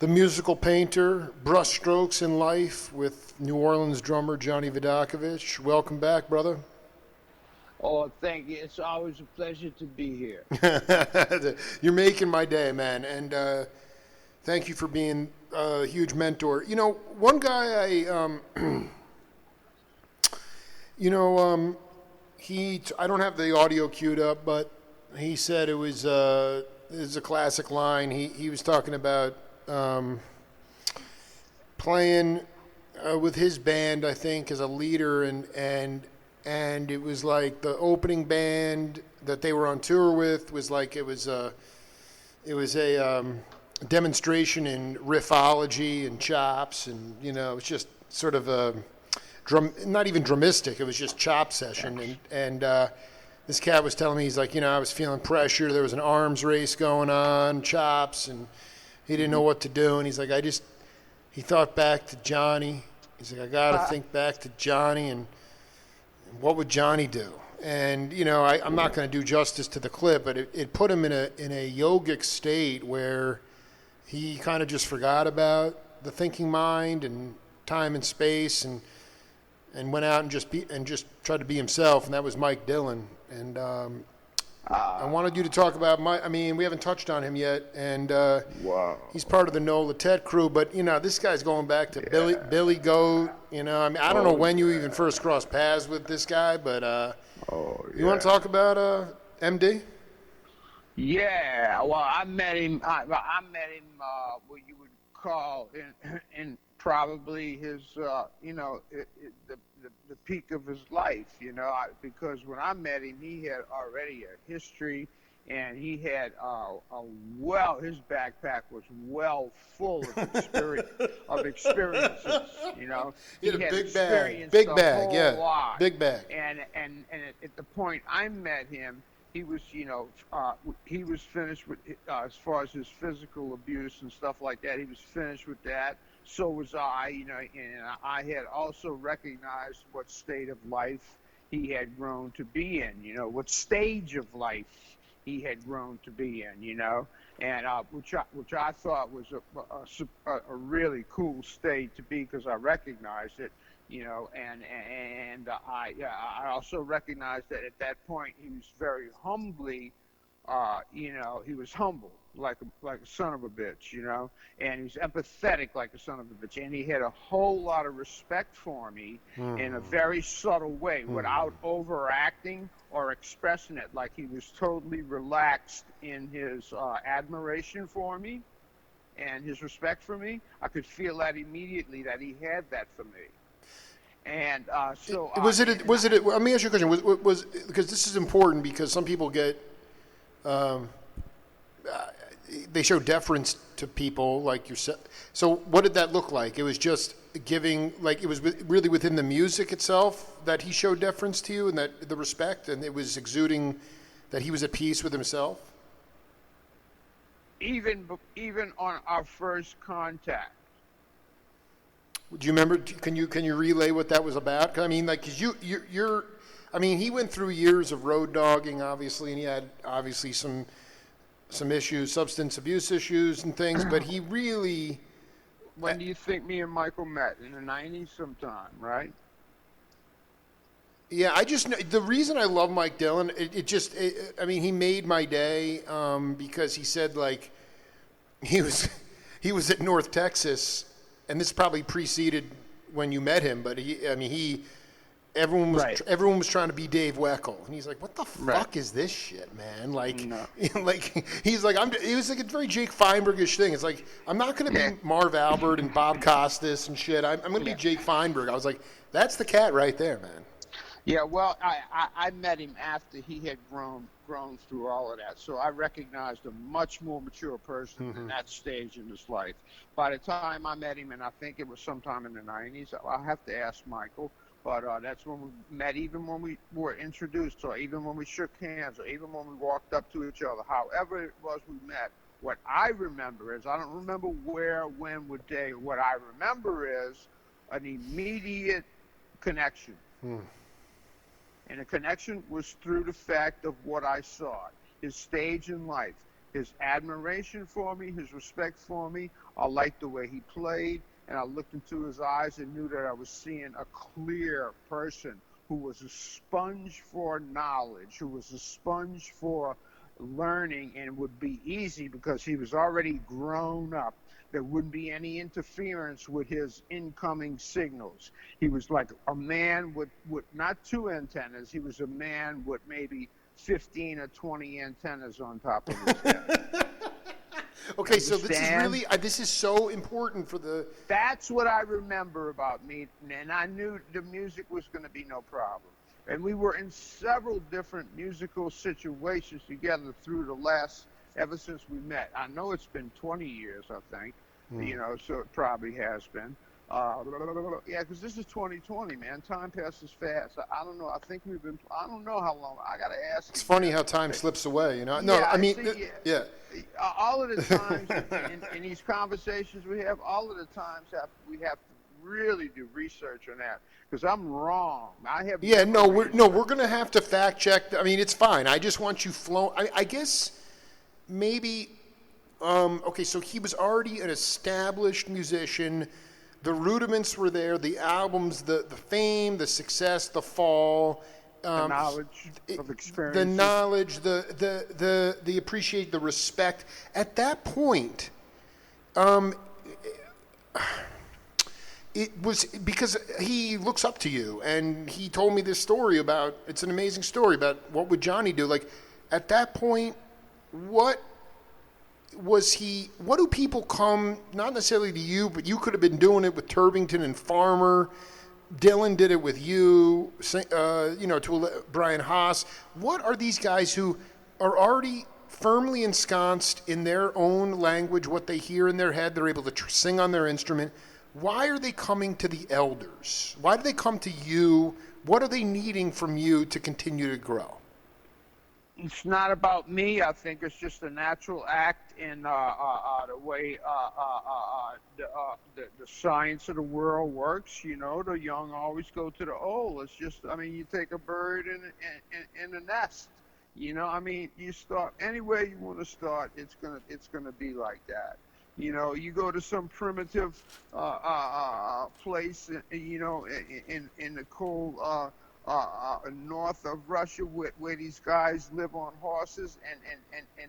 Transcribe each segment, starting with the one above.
The musical painter, brushstrokes in life with New Orleans drummer Johnny Vidacovich. Welcome back, brother. Oh, thank you. It's always a pleasure to be here. You're making my day, man, and thank you for being a huge mentor. You know, one guy you know, I don't have the audio queued up, but he said it was a classic line. He was talking about playing with his band, I think, as a leader, and it was like the opening band that they were on tour with was like it was a demonstration in riffology and chops, and it was just sort of a not even drumistic. It was just chop session, and this cat was telling me, he's like, I was feeling pressure. There was an arms race going on, chops, and he didn't know what to do. And he's like, he thought back to Johnny. He's like, I got to think back to Johnny, and what would Johnny do? And, I'm not going to do justice to the clip, but it put him in a yogic state where he kind of just forgot about the thinking mind and time and space, and went out and just tried to be himself, and that was Mike Dillon. And I wanted you to talk about we haven't touched on him yet, and Wow. he's part of the Nola Tet crew, but this guy's going back to Billy Goat. I don't know when you even first crossed paths with this guy, but you want to talk about MD? Yeah. Well, I met him. I met him what you would call in probably his the peak of his life. Because when I met him, he had already a history, and he had his backpack was well full of experiences. He had a big bag, yeah, lot. big bag. And at the point I met him, he was he was finished with as far as his physical abuse and stuff like that. He was finished with that. So was I, and I had also recognized what state of life he had grown to be in, what stage of life he had grown to be in, and which I thought was a really cool state to be, because I recognized it, and I also recognized that at that point he was very humbly, he was humble, like a son of a bitch, and he's empathetic like a son of a bitch, and he had a whole lot of respect for me in a very subtle way, without overacting or expressing it. Like, he was totally relaxed in his admiration for me and his respect for me. I could feel that immediately, that he had that for me. And so let me ask you a question. Was because this is important, because some people get they show deference to people like yourself. So what did that look like? It was just giving, like, it was really within the music itself that he showed deference to you, and that the respect, and it was exuding that he was at peace with himself? Even on our first contact. Do you remember? Can you relay what that was about? 'Cause you're. He went through years of road dogging, obviously, and he had obviously some issues, substance abuse issues and things. But he really. When do you think me and Michael met? In the '90s, sometime, right? Yeah, I just know the reason I love Mike Dillon. He made my day because he said, like, he was at North Texas. And this probably preceded when you met him, but everyone was trying to be Dave Weckl, and he's like, "What the fuck is this shit, man?" Like, he's like, it was like a very Jake Feinberg-ish thing. It's like, I'm not going to be Marv Albert and Bob Costas and shit. I'm going to be Jake Feinberg. I was like, that's the cat right there, man. Yeah, well, I met him after he had grown through all of that. So I recognized a much more mature person in that stage in his life. By the time I met him, and I think it was sometime in the '90s, I'll have to ask Michael, but that's when we met, even when we were introduced, or even when we shook hands, or even when we walked up to each other. However it was we met, what I remember is, I don't remember where, when, what day. What I remember is an immediate connection. And the connection was through the fact of what I saw, his stage in life, his admiration for me, his respect for me, I liked the way he played, and I looked into his eyes and knew that I was seeing a clear person who was a sponge for knowledge, who was a sponge for learning, and would be easy because he was already grown up. There wouldn't be any interference with his incoming signals. He was like a man with not two antennas. He was a man with maybe 15 or 20 antennas on top of his head. Okay, so this is really this is so important for the. That's what I remember about me, and I knew the music was going to be no problem. And we were in several different musical situations together through the last, ever since we met. I know it's been 20 years, I think, so it probably has been. Yeah, because this is 2020, man. Time passes fast. I don't know. I think I don't know how long. I got to ask. It's funny how time slips away, No, yeah, I mean, yeah. All of the times in these conversations we have, all of the times we have to really do research on that, because I'm wrong. I have. Yeah, we're going to have to fact check. I mean, it's fine. I just want you flown. I guess maybe. Okay, so he was already an established musician. The rudiments were there. The albums, the fame, the success, the fall. The knowledge of experience. The knowledge, the appreciate, the respect. At that point, it was because he looks up to you, and he told me this story about. It's an amazing story about what would Johnny do. Like at that point, what do people come, not necessarily to you, but you could have been doing it with Turbington and Farmer. Dylan did it with you, to Brian Haas. What are these guys who are already firmly ensconced in their own language, what they hear in their head, they're able to sing on their instrument? Why are they coming to the elders? Why do they come to you? What are they needing from you to continue to grow? It's not about me. I think it's just a natural act in the way the science of the world works. The young always go to the old. It's just, you take a bird in a nest. You start anywhere you want to start. It's gonna be like that. You go to some primitive place, in the cold. North of Russia, where these guys live on horses, and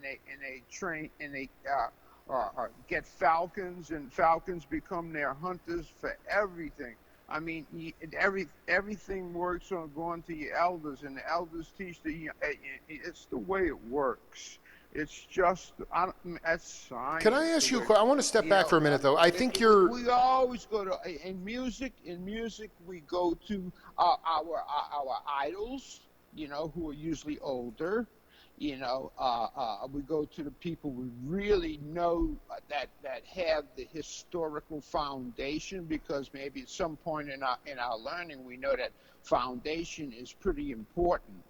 they train, and they get falcons, and falcons become their hunters for everything. Everything works on going to your elders, and the elders teach it's the way it works. It's just, that's science. Can I ask you a question? I want to step back for a minute, though. I think we always go to, in music, we go to our idols, who are usually older. We go to the people we really know that have the historical foundation, because maybe at some point in our learning we know that foundation is pretty important.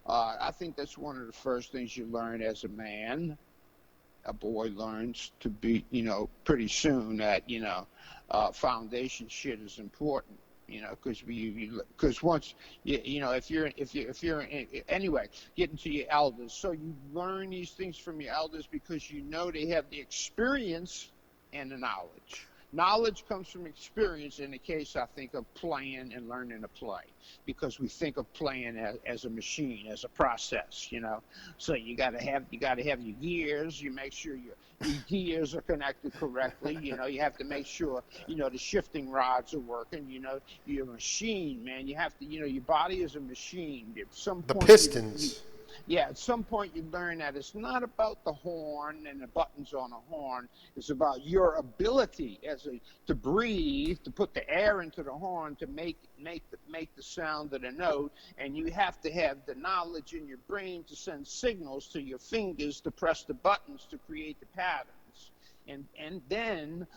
I think that's one of the first things you learn as a man. A boy learns to be, pretty soon that, foundation shit is important, because once, if you're anyway, getting to your elders. So you learn these things from your elders because they have the experience and the knowledge. Knowledge comes from experience in the case, I think, of playing and learning to play, because we think of playing as a machine, as a process, So you got to have your gears. You make sure your gears are connected correctly. You have to make sure, the shifting rods are working. You're a machine, man. You have to, your body is a machine. At some point, the pistons. At some point you learn that it's not about the horn and the buttons on a horn. It's about your ability to breathe, to put the air into the horn, to make the sound of the note. And you have to have the knowledge in your brain to send signals to your fingers to press the buttons to create the patterns. And then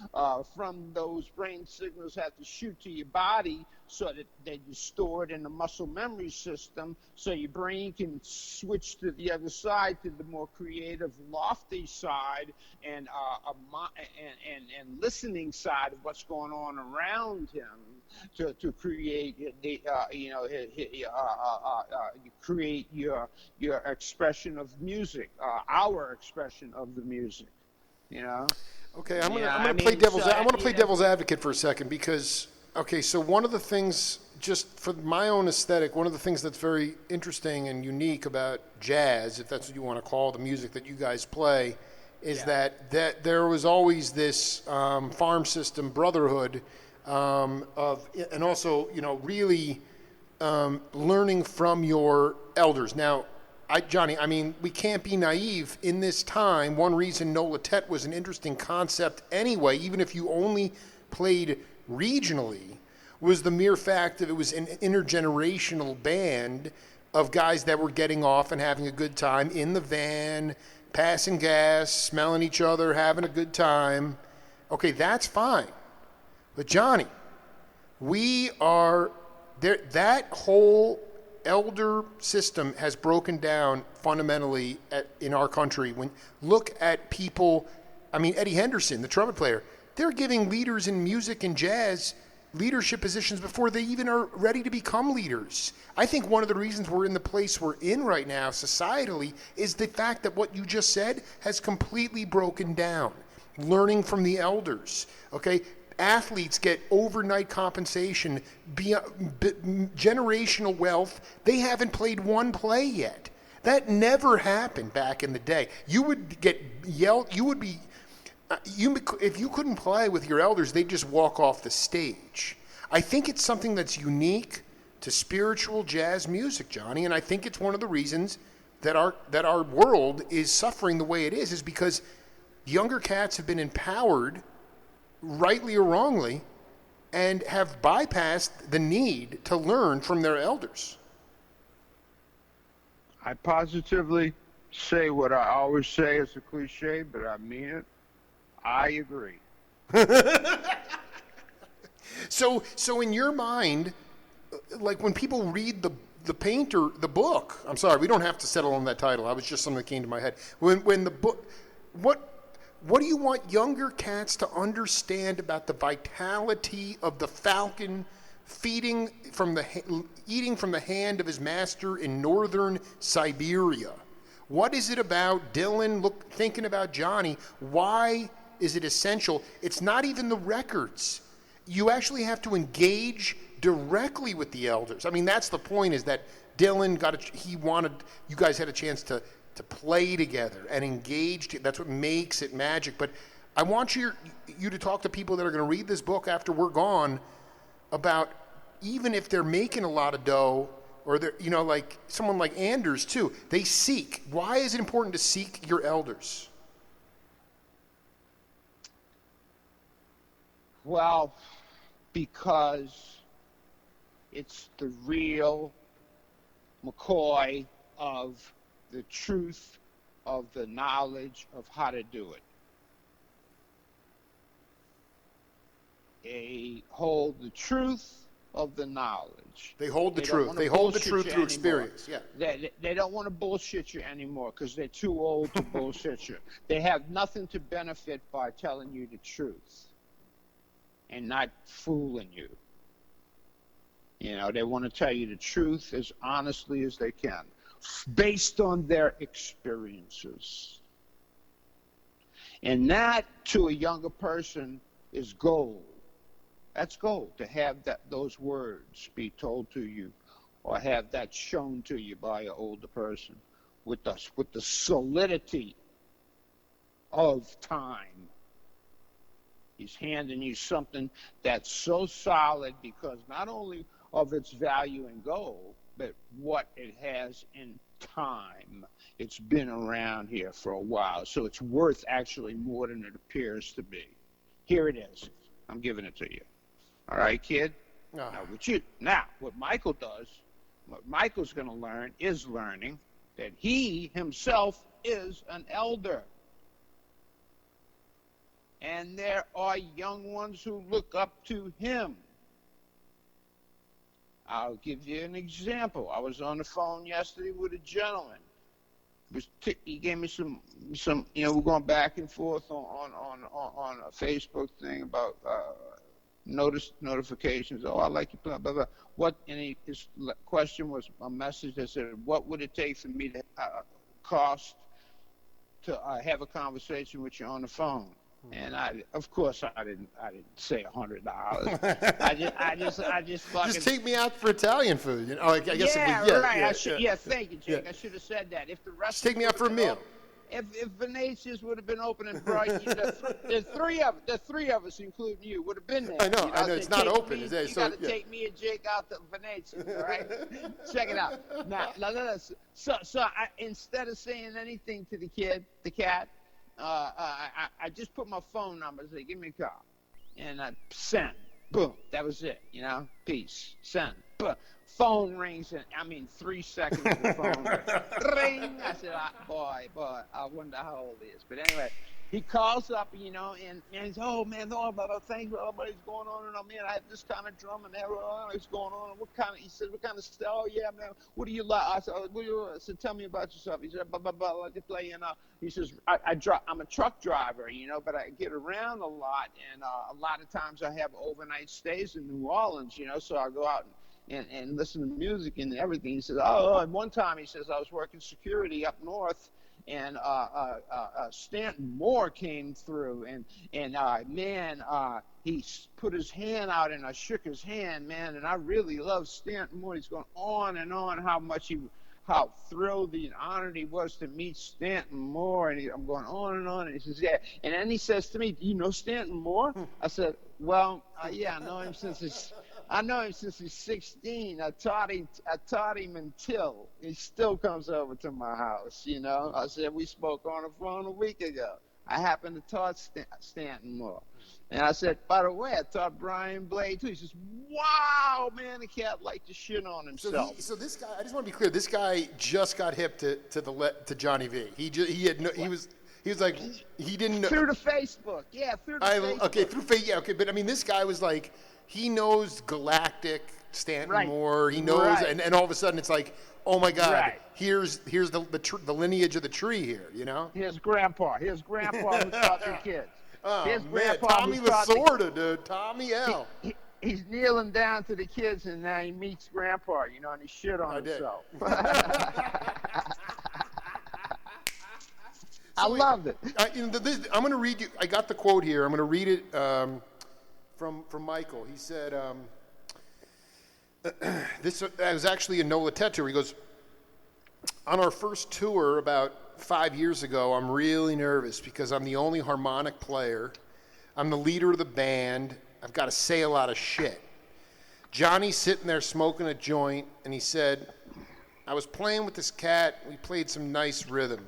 from those brain signals have to shoot to your body, so that you store it in the muscle memory system, so your brain can switch to the other side, to the more creative, lofty side, and listening side of what's going on around him, to create create your expression of music, our expression of the music. Okay, Yeah, I'm I gonna play mean, so I want to play you know, devil's advocate for a second because okay, so one of the things just for my own aesthetic, one of the things that's very interesting and unique about jazz, if that's what you want to call the music that you guys play, is yeah. that there was always this farm system brotherhood of and also really learning from your elders. Now, Johnny, I mean, we can't be naive in this time. One reason No Latet was an interesting concept anyway, even if you only played regionally, was the mere fact that it was an intergenerational band of guys that were getting off and having a good time in the van, passing gas, smelling each other, having a good time. Okay, that's fine. But Johnny, we are there. That whole elder system has broken down fundamentally in our country. When look at people, I mean Eddie Henderson, the trumpet player, they're giving leaders in music and jazz leadership positions before they even are ready to become leaders. I think one of the reasons we're in the place we're in right now societally is the fact that what you just said has completely broken down. Learning from the elders, okay? Athletes get overnight compensation, generational wealth. They haven't played one play yet. That never happened back in the day. You would get yelled. You would be, if you couldn't play with your elders, they'd just walk off the stage. I think it's something that's unique to spiritual jazz music, Johnny, and I think it's one of the reasons that our world is suffering the way it is because younger cats have been empowered, rightly or wrongly, and have bypassed the need to learn from their elders. I positively say what I always say as a cliche, but I mean it. I agree. So in your mind, like when people read the painter, the book. I'm sorry, we don't have to settle on that title. I was just something that came to my head. When the book, what do you want younger cats to understand about the vitality of the falcon eating from the hand of his master in northern Siberia? What is it about Dylan thinking about Johnny? Why is it essential? It's not even the records. You actually have to engage directly with the elders. I mean, that's the point, is that Dylan you guys had a chance to play together and engage. That's what makes it magic. But I want you to talk to people that are going to read this book after we're gone about, even if they're making a lot of dough, or they're, like someone like Anders too, they seek. Why is it important to seek your elders? Well, because it's the real McCoy of the truth of the knowledge of how to do it. They hold the truth of the knowledge. They hold the truth. They hold the truth through experience. Yeah. They don't want to bullshit you anymore because they're too old to bullshit you. They have nothing to benefit by telling you the truth and not fooling you. They want to tell you the truth as honestly as they can, based on their experiences. And that, to a younger person, is gold. That's gold, to have those words be told to you, or have that shown to you by an older person with the solidity of time. He's handing you something that's so solid because not only of its value in gold, but what it has in time. It's been around here for a while, so it's worth actually more than it appears to be. Here it is. I'm giving it to you. All right, kid? Now, what Michael does, what Michael's going to learn is learning that he himself is an elder. And there are young ones who look up to him. I'll give you an example. I was on the phone yesterday with a gentleman. He gave me some. We're going back and forth on a Facebook thing about notifications. Oh, I like you, blah blah blah. His question was a message that said, "What would it take for me to cost to have a conversation with you on the phone?" And of course, I didn't say $100. I just fucking. Just take me out for Italian food. You know, I guess if we, Yeah, yeah, right. yeah, I should. yeah, Yeah, thank you, yeah. Jake. I should have said that. If the Just take restaurant me out would for a have been meal. open, if Venetia's would have been open and brought you, the three of us, including you, would have been there. I know, You I know. said, It's not take open, me, is it? you So, got to yeah. take me and Jake out to Venetia's. All right, check it out. Now, so I, instead of saying anything to the cat, I just put my phone number. Say, give me a call, and I send. Boom. That was it. You know. Peace. Send. Boom. Phone rings, and 3 seconds the phone rings. Ring. I said, boy, I wonder how old he is. But anyway, he calls up, and he's, oh man, thanks, what's going on? And man, I have this kind of drum and what's going on? He said, what kind of stuff? Oh yeah, man, what do you like? I said, I said, tell me about yourself. He said, I like to play, he says, I'm a truck driver, but I get around a lot, and a lot of times I have overnight stays in New Orleans, so I go out and listen to music and everything. He says, and one time he says I was working security up north, and Stanton Moore came through, and he put his hand out, and I shook his hand, man, and I really love Stanton Moore. He's going on and on how thrilled and honored he was to meet Stanton Moore, and I'm going on, and he says, yeah, and then he says to me, do you know Stanton Moore? I said, well, yeah, I know him since he's 16. I taught him until he still comes over to my house. I said we spoke on the phone a week ago. I happened to taught Stanton Moore, and I said, by the way, I taught Brian Blade too. He says, wow, man, the cat liked to shit on himself. So this guy, I just want to be clear. This guy just got hip to Johnny V. He was like, he didn't know. Through the Facebook, yeah, through the Facebook. Okay, through Facebook, yeah, okay, but this guy was like, he knows Galactic Stanton Moore. He knows, and all of a sudden it's like, oh my God, here's the lineage of the tree here, Here's Grandpa who taught the kids. Oh Here's man, Grandpa Tommy Lasorda, dude, Tommy L. He's kneeling down to the kids, and now he meets Grandpa, and he shit on himself. I loved it. I'm going to read you. I got the quote here. I'm going to read it from Michael. He said, this was actually a Nola Tet tour. He goes, on our first tour about 5 years ago, I'm really nervous because I'm the only harmonic player. I'm the leader of the band. I've got to say a lot of shit. Johnny's sitting there smoking a joint, and he said, I was playing with this cat. We played some nice rhythm.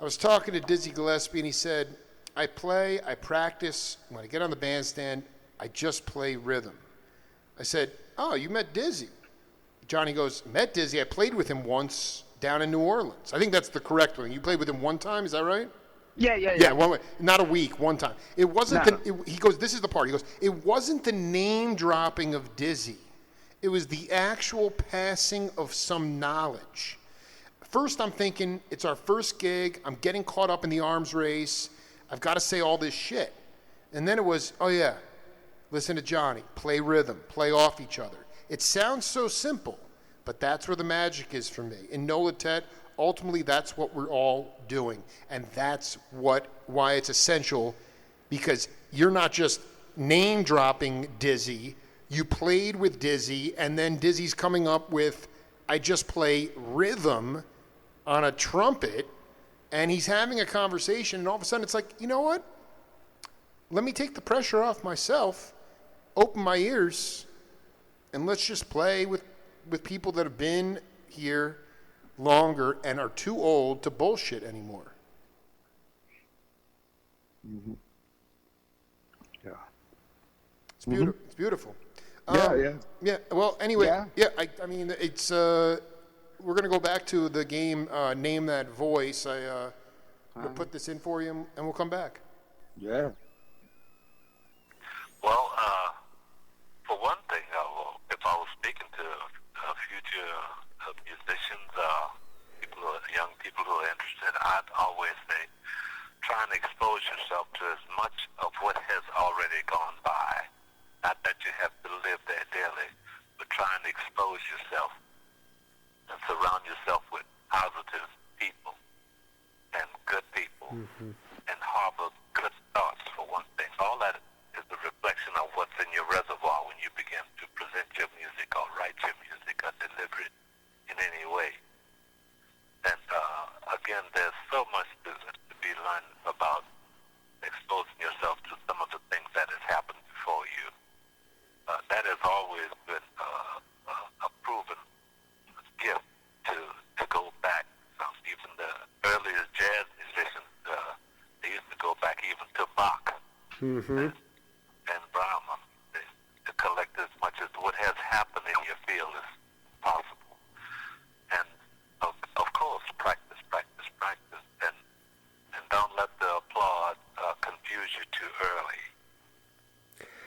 I was talking to Dizzy Gillespie, and he said, I practice. When I get on the bandstand, I just play rhythm. I said, oh, you met Dizzy. Johnny goes, met Dizzy. I played with him once down in New Orleans. I think that's the correct one. You played with him one time, is that right? Yeah. Yeah, not a week, one time. It wasn't. He goes, this is the part. He goes, it wasn't the name dropping of Dizzy. It was the actual passing of some knowledge. First, I'm thinking, it's our first gig. I'm getting caught up in the arms race. I've got to say all this shit. And then it was, oh yeah, listen to Johnny, play rhythm, play off each other. It sounds so simple, but that's where the magic is for me. In Nola Tet, ultimately that's what we're all doing. And that's why it's essential, because you're not just name dropping Dizzy, you played with Dizzy, and then Dizzy's coming up with, I just play rhythm on a trumpet, and he's having a conversation, and all of a sudden it's like, you know what? Let me take the pressure off myself, open my ears, and let's just play with people that have been here longer and are too old to bullshit anymore. Mm-hmm. Yeah. It's beautiful. Mm-hmm. It's beautiful. Yeah. Well, anyway, I mean, it's we're going to go back to the game, Name That Voice. I'm going to put this in for you, and we'll come back. Yeah. Well, for one thing, if I was speaking to future musicians, young people who are interested, I'd always say, try and expose yourself to as much of what has already gone by. Not that you have to live there daily, but try and expose yourself and surround yourself with positive people and good people, and harbor good and Brahma to collect as much as what has happened in your field as possible. And of course, practice, practice, practice, and don't let the applause confuse you too early.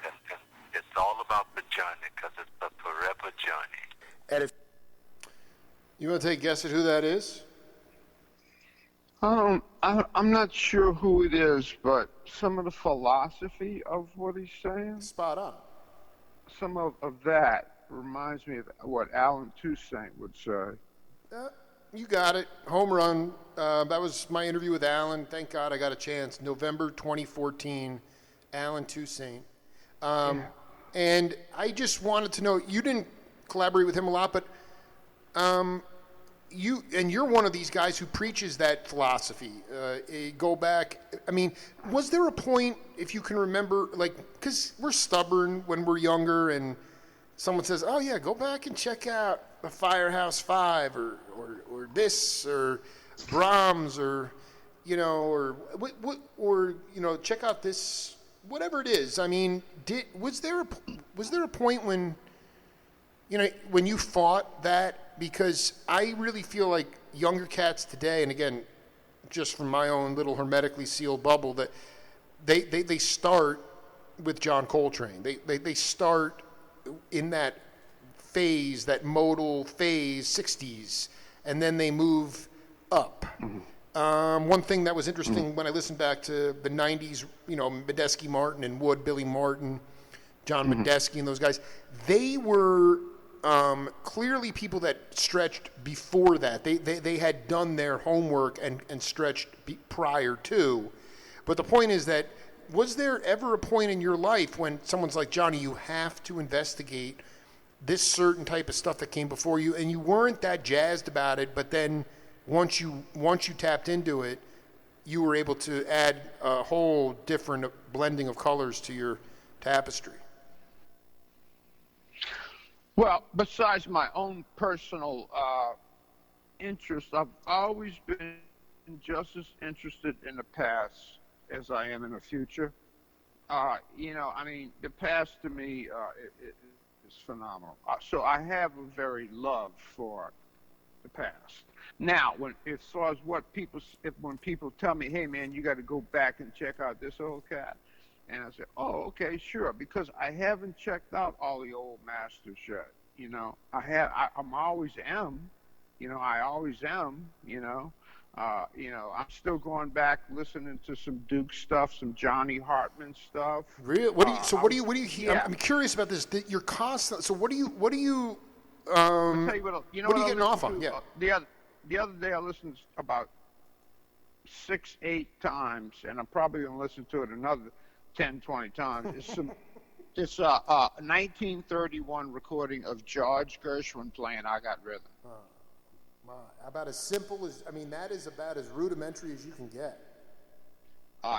And it's all about the journey, because it's a forever journey. And if you want to take a guess at who that is? I'm not sure who it is, but some of the philosophy of what he's saying, Spot on. some of that reminds me of what Alan Toussaint would say. You got it. Home run. That was my interview with Alan. Thank God I got a chance. November 2014, Alan Toussaint. And I just wanted to know, you didn't collaborate with him a lot, but you're one of these guys who preaches that philosophy. Go back. I mean, was there a point, if you can remember, like, because we're stubborn when we're younger, and someone says, "Oh yeah, go back and check out the Firehouse Five, or this, or Brahms, or check out this, whatever it is." I mean, was there a point when you fought that? Because I really feel like younger cats today, and again, just from my own little hermetically sealed bubble, that they start with John Coltrane. They start in that phase, that modal phase, 60s, and then they move up. One thing that was interesting when I listened back to the 90s, Medeski Martin and Wood, Billy Martin, John Medeski and those guys, they were clearly people that stretched before that. They had done their homework and stretched prior to. But the point is that, was there ever a point in your life when someone's like, "Johnny, you have to investigate this certain type of stuff that came before you," and you weren't that jazzed about it, but then once you tapped into it, you were able to add a whole different blending of colors to your tapestry? Well, besides my own personal interest, I've always been just as interested in the past as I am in the future. I mean, the past to me is phenomenal. So I have a very love for the past. Now, as far as when people tell me, "Hey, man, you got to go back and check out this old cat," and I say, "Oh, okay, sure," because I haven't checked out all the old masters yet. I'm always am. I always am. I'm still going back listening to some Duke stuff, some Johnny Hartman stuff. Really? What do you? Yeah. I'm curious about this. You're constant. So what do you? I'll tell you what are you getting off on? Yeah. The other day I listened about 6-8 times, and I'm probably going to listen to it another 10, 20 times. It's a 1931 recording of George Gershwin playing "I Got Rhythm." About as simple as, that is about as rudimentary as you can get.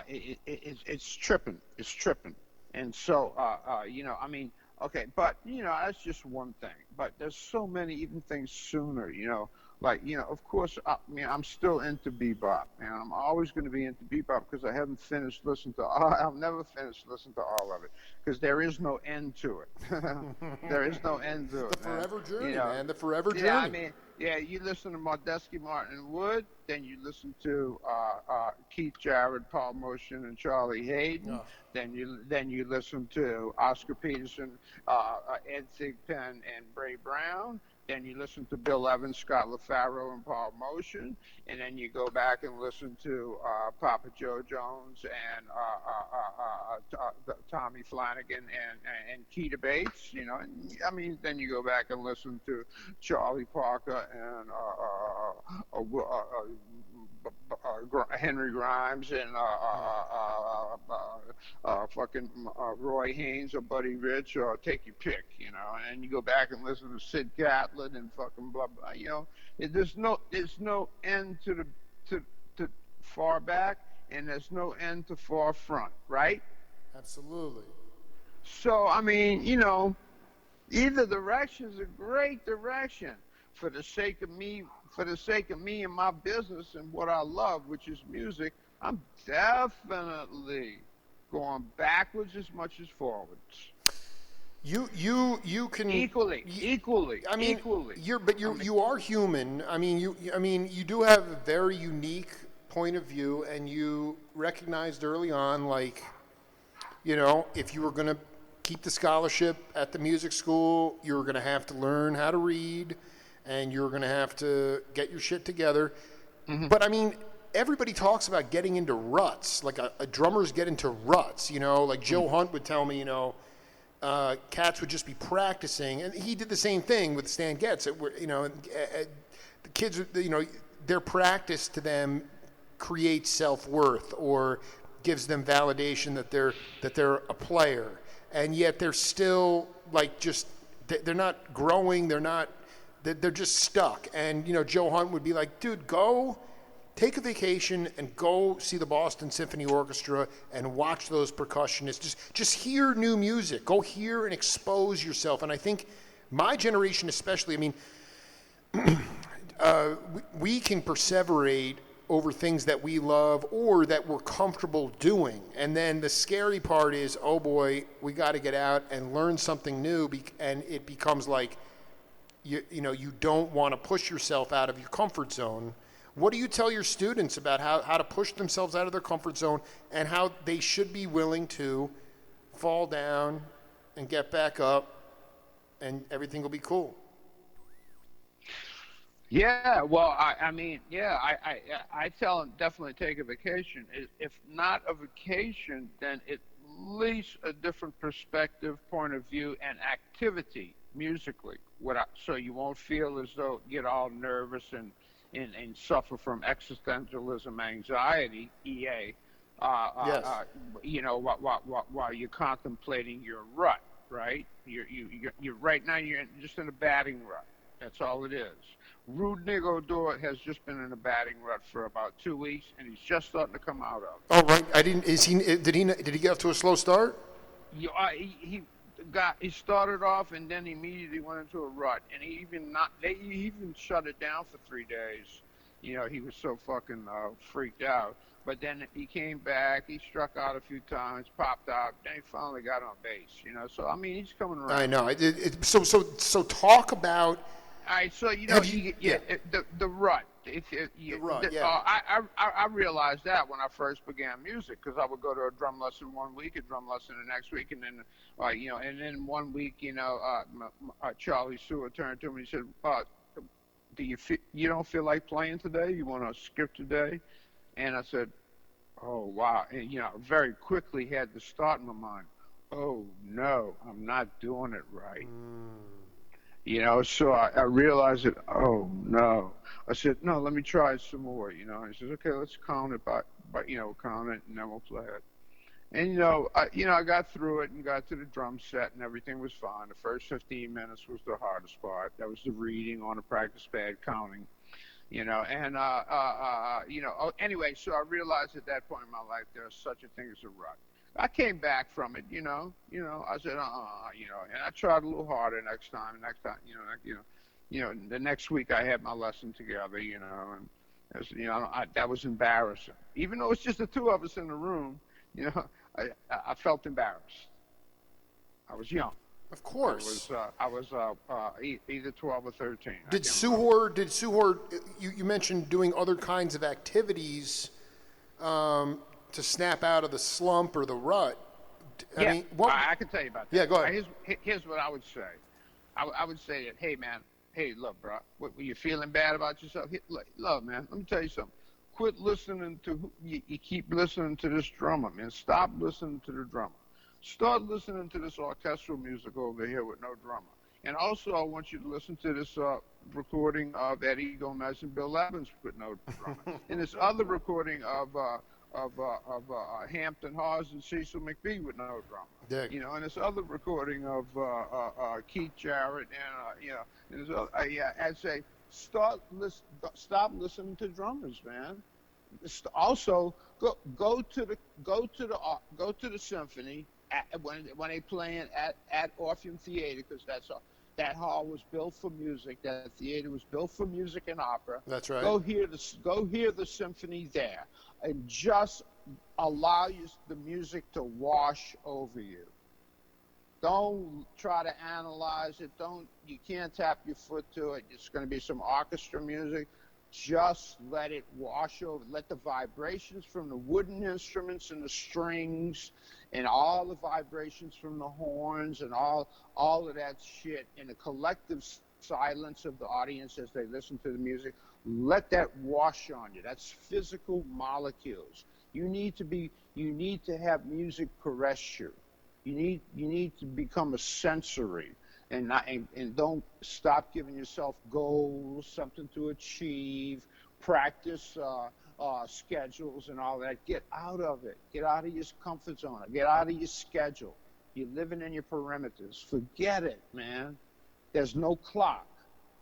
It's tripping. It's tripping. And so, okay, but, that's just one thing. But there's so many even things sooner, of course, I'm still into bebop, and I'm always going to be into bebop because I'll never finish listening to all of it, because there is no end to it. There is no end to it. The forever journey, man. The forever journey. You listen to Medeski, Martin, and Wood, then you listen to Keith Jarrett, Paul Motian, and Charlie Hayden. Oh. Then you listen to Oscar Peterson, Ed Thigpen, and Bray Brown. Then you listen to Bill Evans, Scott LaFaro, and Paul Motian, and then you go back and listen to Papa Joe Jones and Tommy Flanagan and Keita Bates, and then you go back and listen to Charlie Parker and Henry Grimes and fucking Roy Haynes or Buddy Rich, or take your pick, and you go back and listen to Sid Catlin and fucking blah blah. There's no end to far back, and there's no end to far front, right? Absolutely. So either direction is a great direction. For the sake of me and my business and what I love, which is music, I'm definitely going backwards as much as forwards. You can Equally. I mean, Equally. you are human. I mean you do have a very unique point of view, and you recognized early on, like, if you were going to keep the scholarship at the music school, you were going to have to learn how to read, and you were going to have to get your shit together. But I mean, everybody talks about getting into ruts. Like a drummers get into ruts. Like Joe Hunt would tell me, cats would just be practicing, and he did the same thing with Stan Getz. The kids, their practice to them creates self-worth or gives them validation that they're a player, and yet they're still like they're not growing. They're just stuck. And Joe Hunt would be like, dude, go take a vacation and go see the Boston Symphony Orchestra and watch those percussionists. Just hear new music. Go hear and expose yourself. And I think my generation especially, I mean, we can perseverate over things that we love or that we're comfortable doing. And then the scary part is, oh boy, we got to get out and learn something new, and it becomes like, you don't want to push yourself out of your comfort zone. What do you tell your students about how to push themselves out of their comfort zone, and how they should be willing to fall down and get back up, and everything will be cool? Yeah, well, I tell them definitely take a vacation. If not a vacation, then at least a different perspective, point of view, and activity musically. So you won't feel as though get all nervous and suffer from existentialism, anxiety, EA. Yes. While you're contemplating your rut, right? You're right now. You're just in a batting rut. That's all it is. Rude Nigga Odor has just been in a batting rut for about 2 weeks, and he's just starting to come out of it. Oh, right. I didn't. Did he get off to a slow start? He started off and then immediately went into a rut, and they even shut it down for 3 days. He was so fucking freaked out. But then he came back. He struck out a few times, popped out. Then he finally got on base. So I mean, he's coming around. I know. So talk about. All right, so the rut. The rut, yeah. I realized that when I first began music, because I would go to a drum lesson one week, a drum lesson the next week, and then, and then one week, Charlie Stewart turned to me and said, you don't feel like playing today? You want to skip today? And I said, oh wow, and very quickly had the start in my mind. Oh no, I'm not doing it right. So I realized that, oh, no. I said, no, let me try some more, He says, okay, let's count it count it, and then we'll play it. And, I got through it and got to the drum set, and everything was fine. The first 15 minutes was the hardest part. That was the reading on the practice pad, counting, anyway, so I realized at that point in my life there's such a thing as a rut. I came back from it, I said, and I tried a little harder next time, the next week I had my lesson together, and that was embarrassing. Even though it's just the two of us in the room, I felt embarrassed. I was young. Of course. I was either 12 or 13. Did Suhor, you mentioned doing other kinds of activities, to snap out of the slump or the rut. I can tell you about that. Yeah, go ahead. Here's what I would say. I would say that, hey, man, look, bro, were you feeling bad about yourself? Look, man, let me tell you something. Quit listening to, you keep listening to this drummer, man. Stop listening to the drummer. Start listening to this orchestral music over here with no drummer. And also, I want you to listen to this recording of Eddie Gomez and Bill Evans with no drummer. And this other recording of Hampton Hawes and Cecil McBee with no drummer. And this other recording of Keith Jarrett and I'd say stop listening to drummers, man. Also, go to the symphony when they playing at Orpheum Theater, because that hall was built for music. That theater was built for music and opera. That's right. Go hear the symphony there, and just allow the music to wash over you. Don't try to analyze it. Don't You can't tap your foot to it. It's going to be some orchestra music. Just let it wash over. Let the vibrations from the wooden instruments and the strings and all the vibrations from the horns and all of that shit and the collective silence of the audience as they listen to the music, let that wash on you. That's physical molecules. You need to have music caress you. You need to become a sensory, and don't stop giving yourself goals, something to achieve, practice schedules and all that. Get out of it. Get out of your comfort zone. Get out of your schedule. You're living in your perimeters. Forget it, man. There's no clock.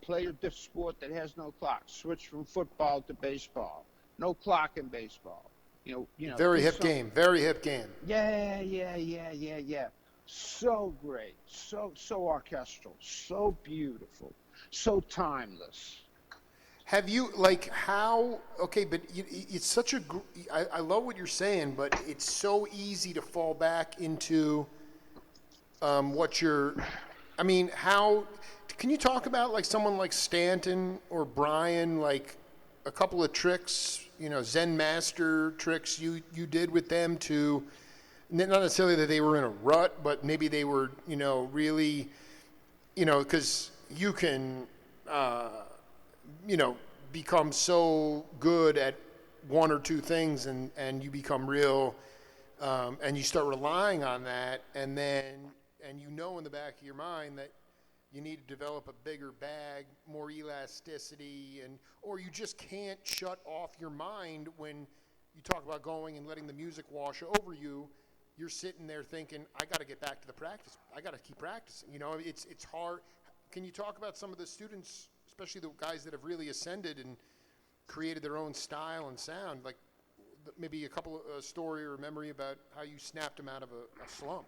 Play a sport that has no clock. Switch from football to baseball. No clock in baseball. Very hip game. Very hip game. Yeah. So great. So orchestral. So beautiful. So timeless. Have you how? Okay, but it's such a. I love what you're saying, but it's so easy to fall back into what you're. I mean, how can you talk about someone like Stanton or Brian, a couple of tricks, Zen master tricks you did with them to, not necessarily that they were in a rut, but maybe they were, really, because you can, become so good at one or two things and you become real, and you start relying on that, and in the back of your mind that you need to develop a bigger bag, more elasticity, or you just can't shut off your mind when you talk about going and letting the music wash over you. You're sitting there thinking, I got to get back to the practice. I got to keep practicing. It's hard. Can you talk about some of the students, especially the guys that have really ascended and created their own style and sound, maybe a couple of story or memory about how you snapped them out of a slump?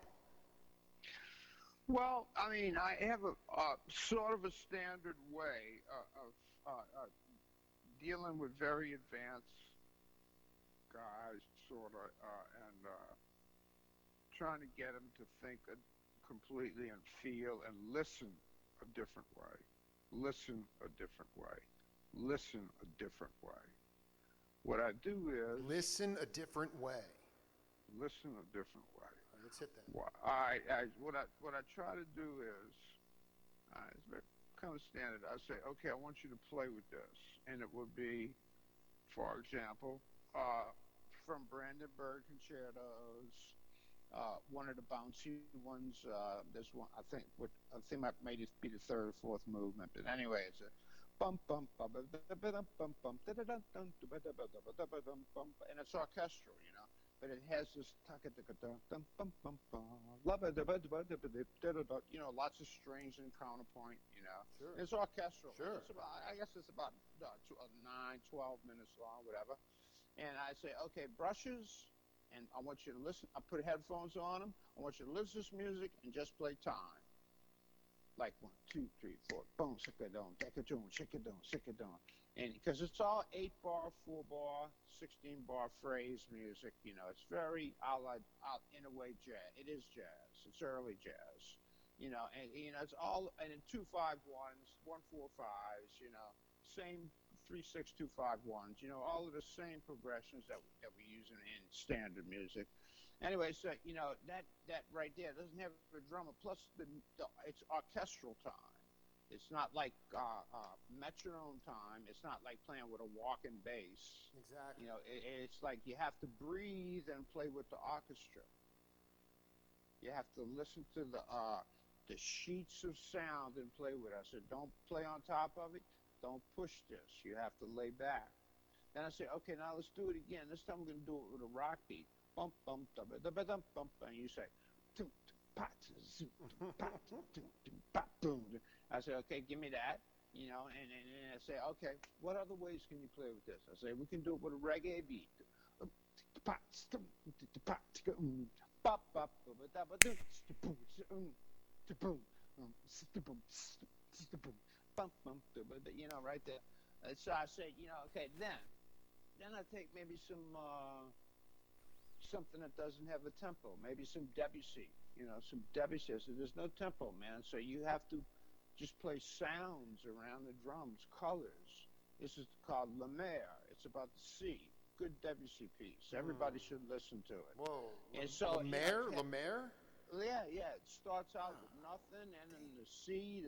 Well, I mean, I have a sort of a standard way of dealing with very advanced guys, sort of, and trying to get them to think completely and feel and listen a different way. Listen a different way. Listen a different way. What I do is listen a different way. Listen a different way. Let's hit that. What I try to do is it's very kind of standard. I say, okay, I want you to play with this, and it would be, for example, from Brandenburg concertos, one of the bouncy ones. There's one I think might maybe be the third or fourth movement, but anyway, it's a bum bum bum bum bum bum bum, and it's orchestral, but it has this lots of strings and counterpoint, Sure. It's orchestral. Sure. I guess it's about 9, 12 minutes long, whatever. And I say, okay, brushes, and I want you to listen. I put headphones on them. I want you to listen to this music and just play time. Like 1, 2, 3, 4, boom, sick it down, take it down, shake it down, sick it down. And because it's all 8-bar, 4-bar, 16-bar phrase music, it's very in a way jazz. It is jazz. It's early jazz, and it's all and in 2-5-1s, 1-4-5s, same 3-6-2-5-1s, all of the same progressions that we use in standard music. Anyway, so that right there doesn't have a drummer. Plus, it's orchestral time. It's not like metronome time. It's not like playing with a walking bass. Exactly. It's like you have to breathe and play with the orchestra. You have to listen to the sheets of sound and play with us. So don't play on top of it. Don't push this. You have to lay back. Then I say, okay, now let's do it again. This time we're going to do it with a rock beat. Bump, bump, bump, bump, bump, and you say, I say, okay, give me that, and I say, okay, what other ways can you play with this? I say, we can do it with a reggae beat. Right there. So I say, okay, then I take maybe something that doesn't have a tempo. Maybe some Debussy, some Debussy. So there's no tempo, man. So you have to just play sounds around the drums, colors. This is called La Mer. It's about the sea. Good Debussy piece. Everybody should listen to it. Whoa. And so, Lemaire? yeah. It starts out with nothing, and then the sea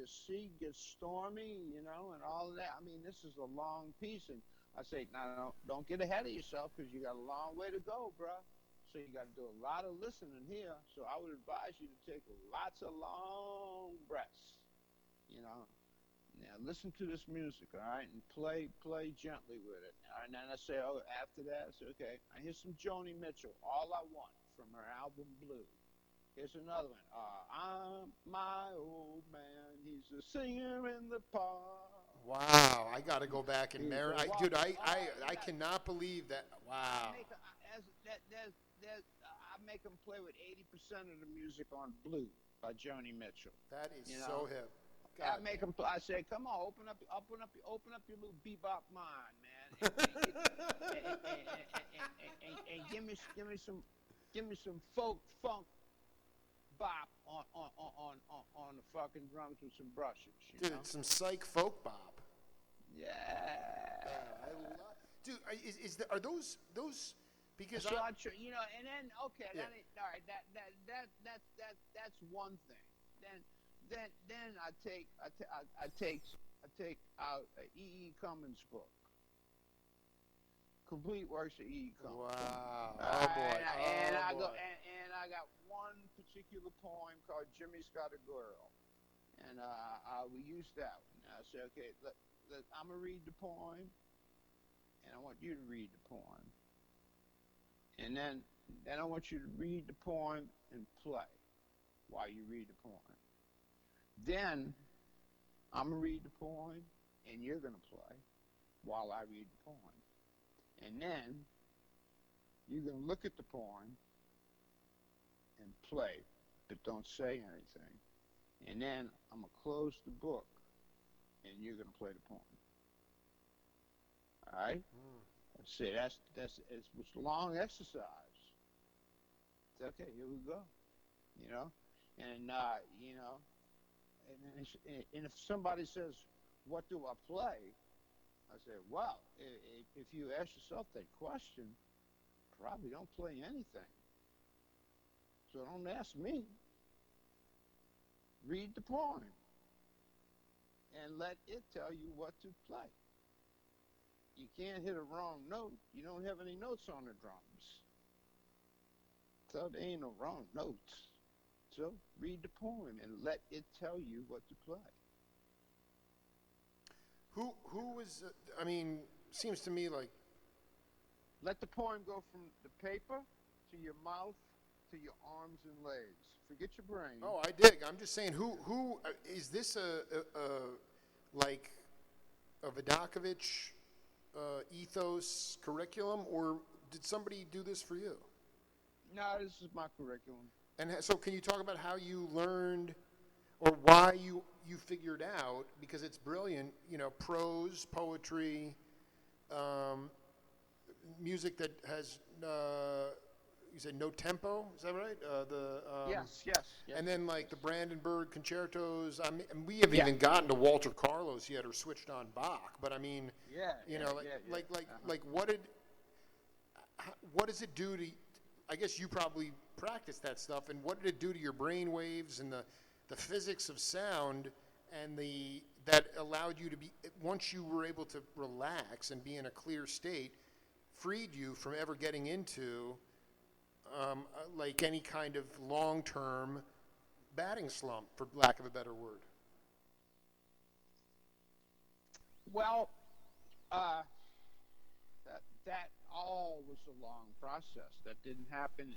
gets stormy, and all of that. I mean, this is a long piece, and I say, no, don't get ahead of yourself because you got a long way to go, bruh. So you got to do a lot of listening here. So I would advise you to take lots of long breaths, Now listen to this music, all right, and play gently with it. All right, and then I say, after that, I say, okay, I hear some Joni Mitchell, All I Want, from her album Blue. Here's another one. I'm my old man. He's a singer in the park. Wow, I got to go back and dude, I cannot believe that. Wow. I make them play with 80% of the music on Blue by Joni Mitchell. That is so hip. I make them. I say, come on, open up your little bebop mind, man, and give me some funk bop on the fucking drums with some brushes. Dude, some psych folk bop. Yeah. I love. Dude, are those because so and then okay, yeah. All right. That's one thing. Then I take out E. Cummins' book, complete works of E. Cummins. Wow! And I got one particular poem called "Jimmy's Got a Girl," and I will use that one. I say, okay, I'm gonna read the poem, and I want you to read the poem, and then I want you to read the poem and play while you read the poem. Then I'm going to read the poem, and you're going to play while I read the poem. And then you're going to look at the poem and play, but don't say anything. And then I'm going to close the book, and you're going to play the poem. All right? See, that's it's a long exercise. It's okay, here we go. And and if somebody says, what do I play? I say, well, if you ask yourself that question, probably don't play anything. So don't ask me. Read the poem and let it tell you what to play. You can't hit a wrong note. You don't have any notes on the drums. So there ain't no wrong notes. So read the poem and let it tell you what to play. Who was? I mean, seems to me like. Let the poem go from the paper to your mouth to your arms and legs. Forget your brain. Oh, I dig. I'm just saying, who is this like a Vidacovich ethos curriculum, or did somebody do this for you? No, this is my curriculum. And so can you talk about how you learned or why you figured out, because it's brilliant, prose, poetry, music that has, you said no tempo, is that right? Yes. And then like the Brandenburg concertos. I mean, we haven't even gotten to Walter Carlos yet or switched on Bach, but I mean, what does it do to, I guess you probably practiced that stuff, and what did it do to your brain waves and the physics of sound and that allowed you to be, once you were able to relax and be in a clear state, freed you from ever getting into like any kind of long-term batting slump, for lack of a better word? Well, that all was a long process. That didn't happen.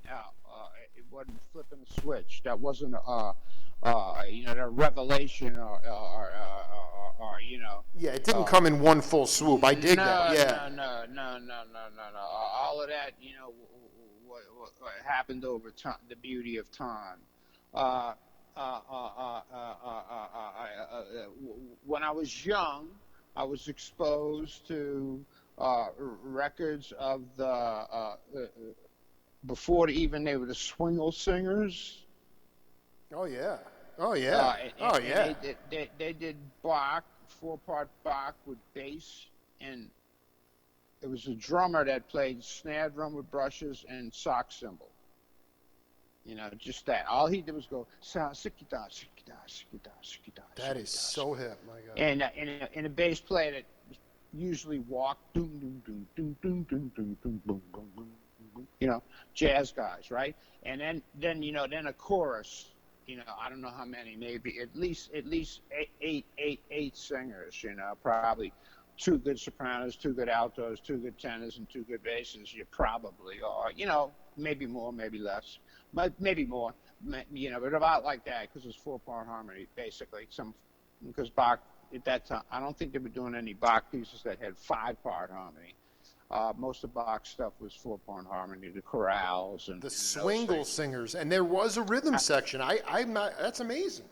It wasn't flipping a switch. That wasn't a revelation or. Yeah, it didn't come in one full swoop. I dig that. Yeah. No. All of that, what happened over time. The beauty of time. When I was young, I was exposed to records of the before they were the swingle singers. Oh yeah. Oh yeah. Oh yeah. They did Bach, 4-part Bach with bass, and it was a drummer that played snare drum with brushes and sock cymbal. Just that. All he did was go sikita sikita sikita sikita. That is so hip, my God. And a bass player that usually walked doom doom doom doom doom doom doom doom boom boom boom. Jazz guys, right? And then a chorus. I don't know how many, maybe at least eight singers. Probably 2 good sopranos, 2 good altos, 2 good tenors, and 2 good basses. You probably are. Maybe more, maybe less, but maybe more. But about like that, because it's 4-part harmony, basically. Because Bach at that time, I don't think they were doing any Bach pieces that had 5-part harmony. Most of Bach's stuff was 4-part harmony, the chorales and the swingle singers, and there was a rhythm section. I'm not. That's amazing.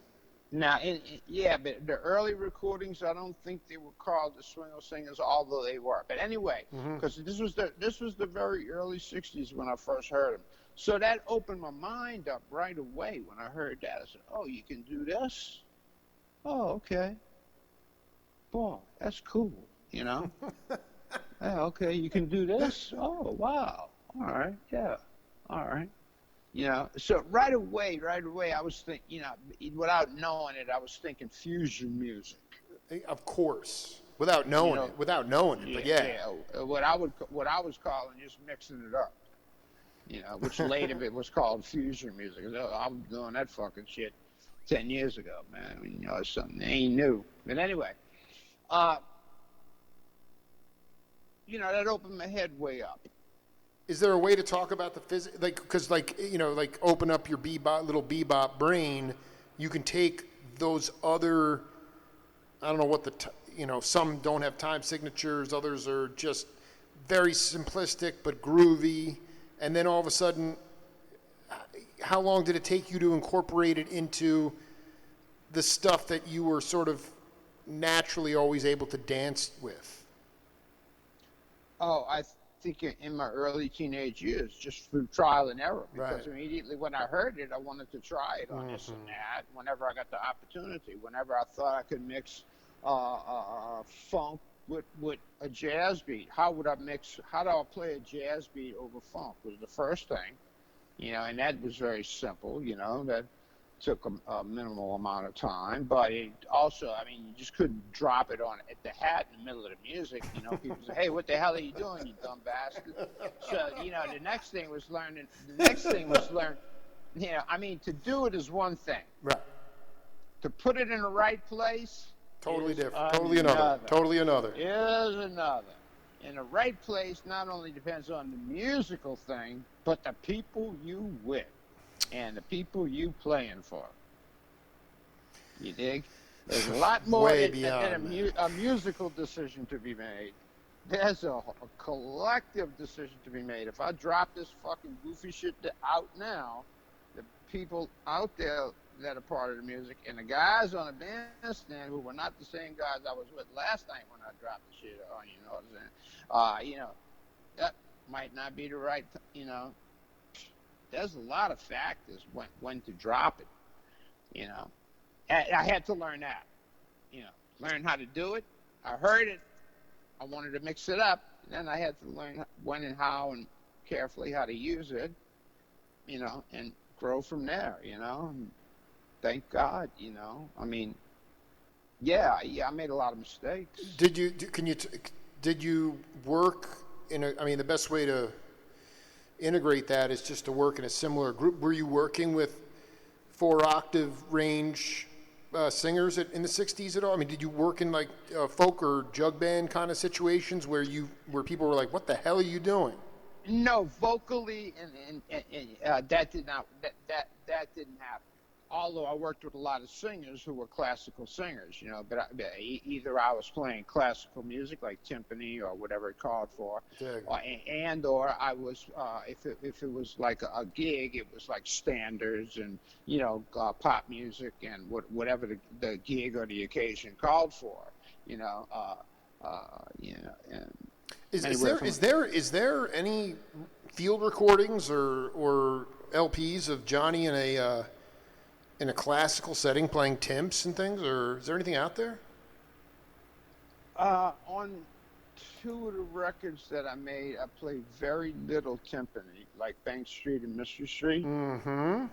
Now, but the early recordings, I don't think they were called the swingle singers, although they were. But anyway, because this was the very early '60s when I first heard them, so that opened my mind up right away when I heard that. I said, "Oh, you can do this? Oh, okay. Boy, that's cool. Yeah, okay, you can do this? Oh, wow. All right, yeah, all right." So right away, I was thinking, without knowing it, I was thinking fusion music. Of course, without knowing it, but yeah. What I was calling just mixing it up. Which later it was called fusion music. I was doing that fucking shit 10 years ago, man. It's something that ain't new. But anyway, that opened my head way up. Is there a way to talk about the physics? Because open up your little bebop brain, you can take those other, I don't know what some don't have time signatures, others are just very simplistic but groovy, and then all of a sudden, how long did it take you to incorporate it into the stuff that you were sort of naturally always able to dance with? Oh, I think in my early teenage years, just through trial and error, because Right. Immediately when I heard it, I wanted to try it on this and that. Whenever I got the opportunity, whenever I thought I could mix funk with a jazz beat, how do I play a jazz beat over funk was the first thing, and that was very simple, that took a minimal amount of time, but it also, you just couldn't drop it at the hat in the middle of the music. People say, "Hey, what the hell are you doing, you dumb bastard?" So, the next thing was learn. To do it is one thing. Right. To put it in the right place, Totally is different. Totally another. Totally another. Is another. And the right place not only depends on the musical thing, but the people you with. And the people you playing for. You dig? There's a lot more than a musical decision to be made. There's a collective decision to be made. If I drop this fucking goofy shit out now, the people out there that are part of the music and the guys on the bandstand who were not the same guys I was with last night when I dropped the shit on, you know what I'm saying? That might not be the right, There's a lot of factors when to drop it, I had to learn that, learn how to do it. I heard it. I wanted to mix it up. Then I had to learn when and how and carefully how to use it, and grow from there, And thank God, I made a lot of mistakes. Did you work the best way to integrate that is just to work in a similar group. Were you working with 4-octave range singers in the 60s at all? Did you work in folk or jug band kind of situations where people were like, "What the hell are you doing?" No, vocally, and that did not that didn't happen. Although I worked with a lot of singers who were classical singers, but either I was playing classical music like timpani or whatever it called for, or I was if it was like a gig, it was like standards and pop music and whatever the gig or the occasion called for, Is Anywhere there from is there any field recordings or LPs of Johnny in a classical setting playing timps and things, or is there anything out there? on two of the records that I made, I played very little timpani, like Bank Street and Mystery Street. Mm-hmm.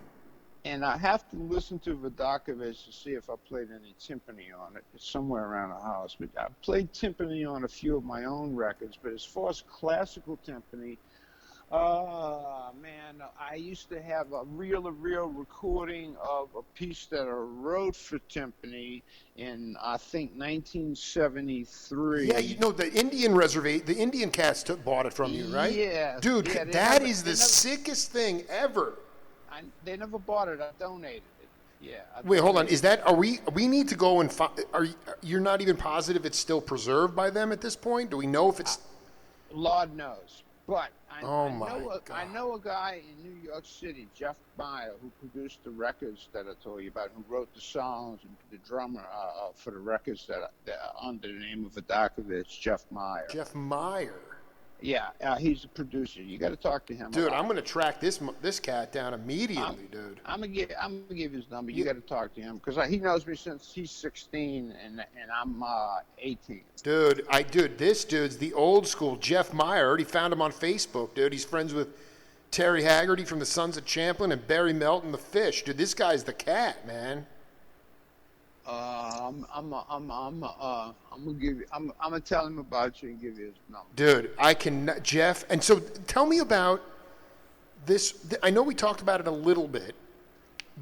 And I have to listen to Vidacovich to see if I played any timpani on it. It's somewhere around the house. But I played timpani on a few of my own records. But as far as classical timpani, man, I used to have a reel-to-reel recording of a piece that I wrote for timpani in, I think, 1973. Yeah, the Indian cats bought it from you, right? Yes. Dude, Yeah, that is the sickest thing ever. they never bought it. I donated it. Yeah. Wait, hold on. Is that we need to go and you're not even positive it's still preserved by them at this point? Do we know if it's Lord knows. But I God. know a guy in New York City, Jeff Meyer, who produced the records that I told you about, who wrote the songs and the drummer for the records that under the name of Vidacovich, Jeff Meyer. Jeff Meyer? Yeah, he's a producer. You got to talk to him. Dude, I'm gonna track this cat down immediately, dude. I'm gonna give his number. You got to talk to him because he knows me since he's 16 and I'm 18. Dude, this dude's the old school Jeff Meyer. I already found him on Facebook, dude. He's friends with Terry Haggerty from the Sons of Champlin and Barry Melton, the Fish. Dude, this guy's the cat, man. I'm gonna tell him about you and give you his number. Dude, Jeff. And so, tell me about this. I know we talked about it a little bit,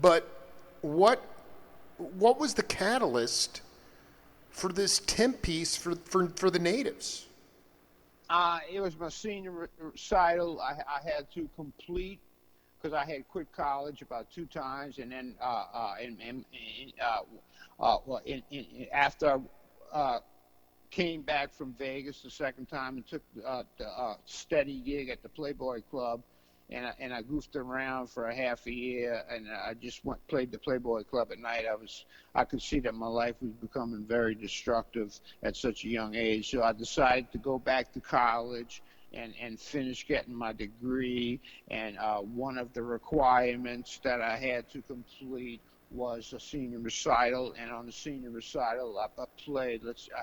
but what was the catalyst for this temp piece for the natives? It was my senior recital. I had to complete because I had quit college about 2 times, and then after I came back from Vegas the second time and took the steady gig at the Playboy Club, and I goofed around for a half a year, and I just played the Playboy Club at night. I could see that my life was becoming very destructive at such a young age, so I decided to go back to college and finish getting my degree. And one of the requirements that I had to complete was a senior recital, and on the senior recital, I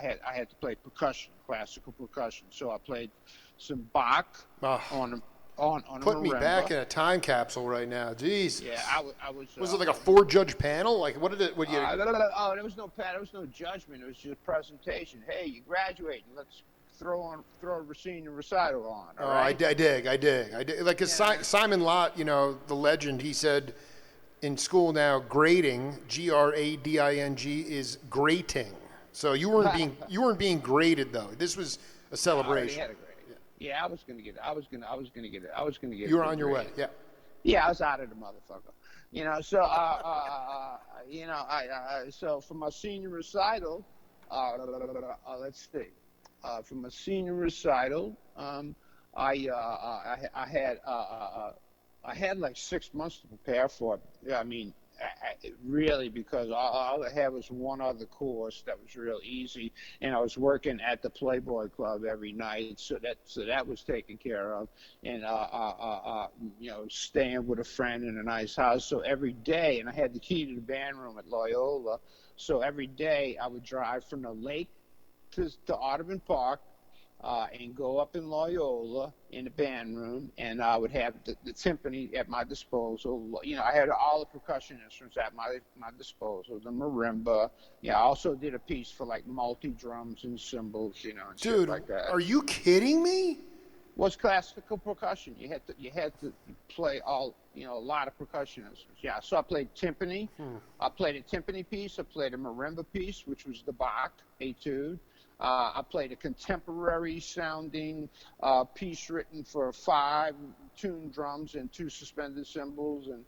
had to play percussion, classical percussion. So I played some Bach on Put me marimba. back in a time capsule right now. Jeez. Yeah, I was. Was it like a 4-judge panel? Like what did it? What you? There was no judgment. It was just a presentation. Hey, you graduating? Let's throw a senior recital on. All right? I dig. Like Simon Lott, the legend. He said in school now, grading, grading, is grating. So you weren't being graded though. This was a celebration. I had a grade. Yeah, I was gonna get it. You were on your way. Yeah. Yeah, I was out of the motherfucker. So so for my senior recital, let's see. For my senior recital, I had like 6 months to prepare for it. I mean, really, because all I had was one other course that was real easy, and I was working at the Playboy Club every night, so that was taken care of, and staying with a friend in a nice house. So every day, and I had the key to the band room at Loyola, so every day I would drive from the lake to Audubon Park, and go up in Loyola in the band room, and I would have the timpani at my disposal. I had all the percussion instruments at my disposal, the marimba. Yeah, I also did a piece for like multi-drums and cymbals, and Dude, shit like that. Are you kidding me? Was classical percussion. You had to play a lot of percussion instruments. Yeah, so I played timpani. I played a timpani piece. I played a marimba piece, which was the Bach etude. I played a contemporary sounding piece written for 5 tuned drums and 2 suspended cymbals, and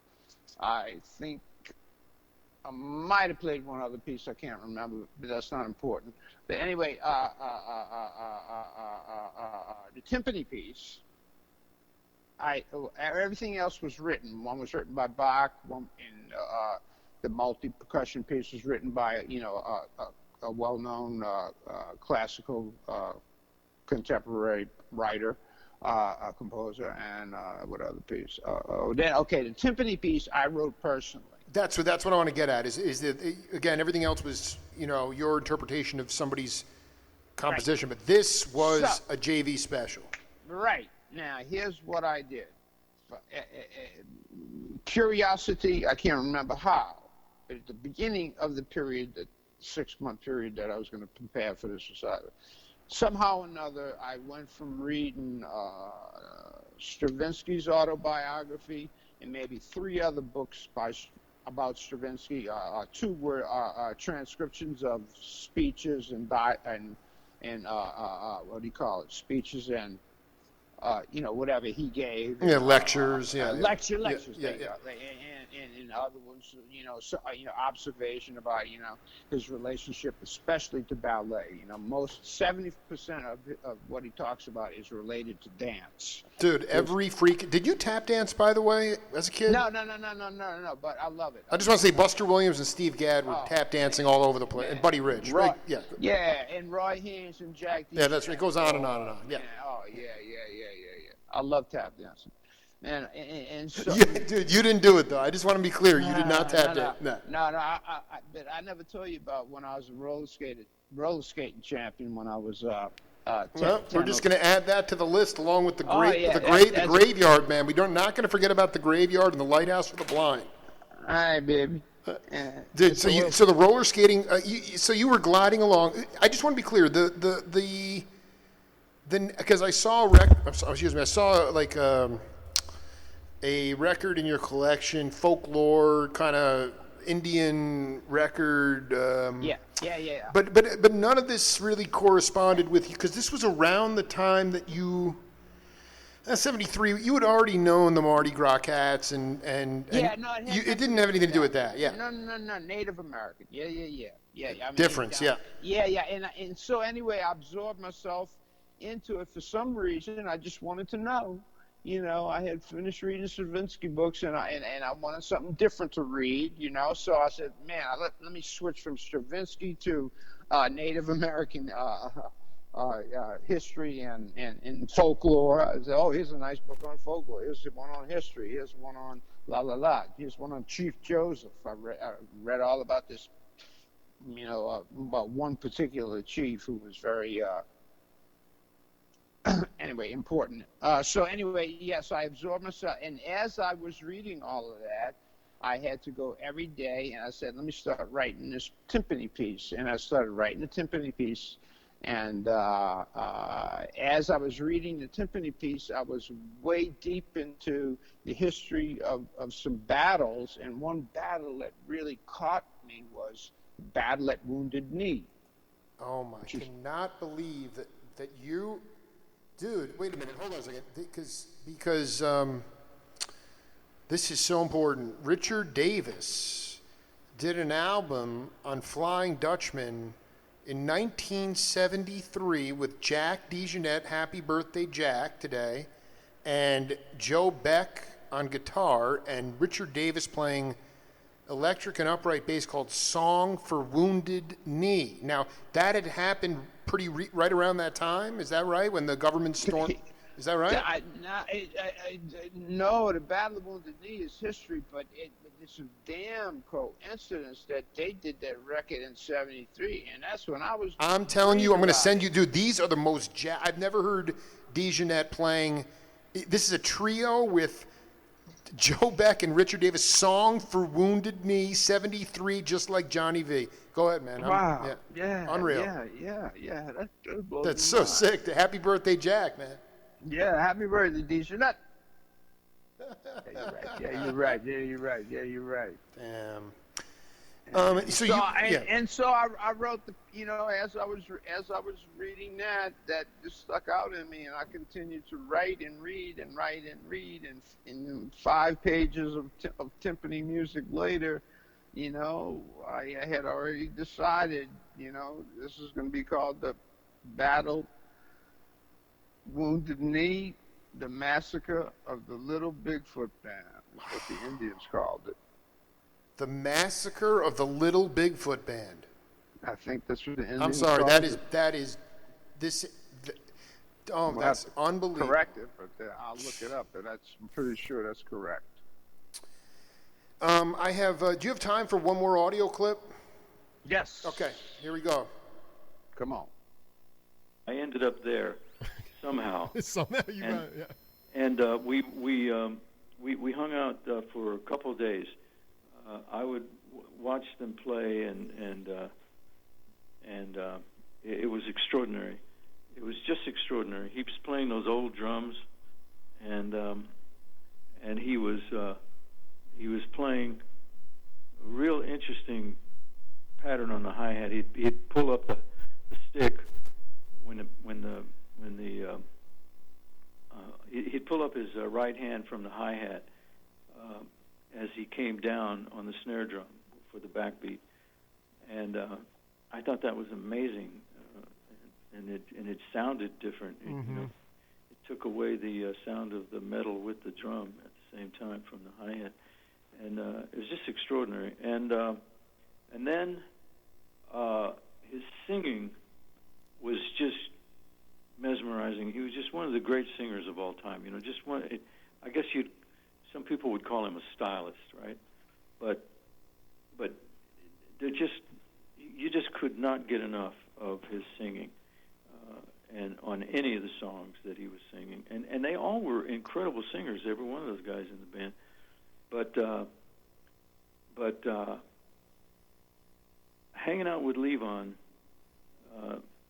I think I might have played one other piece. I can't remember, but that's not important. But anyway, the timpani piece, everything else was written. One was written by Bach, the multi-percussion piece was written by a well-known classical contemporary writer, a composer, and what other piece? Then the timpani piece I wrote personally. That's what I want to get at. Is that again everything else was your interpretation of somebody's composition, but this was a JV special. Right. Now here's what I did. Curiosity, I can't remember how, but at the beginning of the period, the 6-month period that I was going to prepare for this recital, somehow or another, I went from reading Stravinsky's autobiography and maybe 3 other books about Stravinsky. 2 were transcriptions of speeches and what do you call it? Speeches and whatever he gave. Lectures. Lectures. Yeah. And other ones, observation about, his relationship, especially to ballet. Most 70% of what he talks about is related to dance. Dude, every freak. Did you tap dance, by the way, as a kid? No. But I love it. I just want to say Buster Williams and Steve Gadd were tap dancing all over the place, and Buddy Rich. Roy, right? Yeah. Yeah, and Roy Haynes and Jack. Yeah, that's right. It goes on and on and on. Yeah. Oh yeah. I love tap dancing. And so, dude, you didn't do it though. I just want to be clear. You did not tap dance. No. But I never told you about when I was a roller skating champion when I was. We're just going to add that to the list along with the graveyard, man. We're not going to forget about the graveyard and the lighthouse for the blind. All right, baby. Dude, so the roller skating. So you were gliding along. I just want to be clear. Because I saw I saw like a record in your collection, folklore kind of Indian record. Yeah. But none of this really corresponded with you because this was around the time that you. 73. You had already known the Mardi Gras Cats and it didn't have anything to do with that. Yeah. No. Native American. Yeah. I mean, difference. Yeah. And so anyway, I absorbed myself into it for some reason. I just wanted to know. I had finished reading Stravinsky books and I wanted something different to read. So I said, man, let me switch from Stravinsky to Native American history and folklore. I said, oh, here's a nice book on folklore. Here's one on history. Here's one on la la la. Here's one on Chief Joseph. I read all about this. About one particular chief who was very. Anyway, important. So I absorbed myself. And as I was reading all of that, I had to go every day. And I said, let me start writing this timpani piece. And I started writing the timpani piece. And as I was reading the timpani piece, I was way deep into the history of some battles. And one battle that really caught me was Battle at Wounded Knee. Oh, my. I cannot believe that you... Dude, wait a minute. Hold on a second. Because this is so important. Richard Davis did an album on Flying Dutchman in 1973 with Jack DeJohnette, Happy Birthday Jack today, and Joe Beck on guitar, and Richard Davis playing electric and upright bass called Song for Wounded Knee. Now, that had happened right around that time, is that right? When the government stormed, is that right? No, the Battle of Wounded Knee is history, but it's a damn coincidence that they did that record in '73, and that's when I was. I'm telling you, I'm going to send you, dude. These are the most. I've never heard DeJohnette playing. This is a trio with Joe Beck and Richard Davis. Song for Wounded Knee, '73, just like Johnny V. Go ahead, man. Wow. Yeah. Unreal. Yeah. That's so sick. Happy birthday, Jack, man. Yeah, happy birthday, DeJohnette. Yeah, you're right. Damn. So I wrote as I was reading that just stuck out in me, and I continued to write and read, and in 5 pages of timpani music later, I had already decided, this is going to be called the Battle Wounded Knee, the Massacre of the Little Bigfoot Band, is what the Indians called it. The Massacre of the Little Bigfoot Band. I think that's what the Indians I'm sorry, called that is Oh, We'll have that's to unbelievable. correct it, but I'll look it up. But I'm pretty sure that's correct. I have. Do you have time for one more audio clip? Yes. Okay, here we go. Come on. I ended up there somehow. Somehow you And- got it, yeah. And we hung out for a couple of days. I would watch them play, and it was extraordinary. It was just extraordinary. He was playing those old drums, and he was playing a real interesting pattern on the hi-hat. He'd pull up the stick he'd pull up his right hand from the hi-hat as he came down on the snare drum for the backbeat, and I thought that was amazing, and it sounded different. It, Mm-hmm. it took away the sound of the metal with the drum at the same time from the hi-hat, and it was just extraordinary. And then his singing was just mesmerizing. He was just one of the great singers of all time. Just one. I guess some people would call him a stylist, right? But you just could not get enough of his singing, and on any of the songs that he was singing, and they all were incredible singers. Every one of those guys in the band, but hanging out with Levon,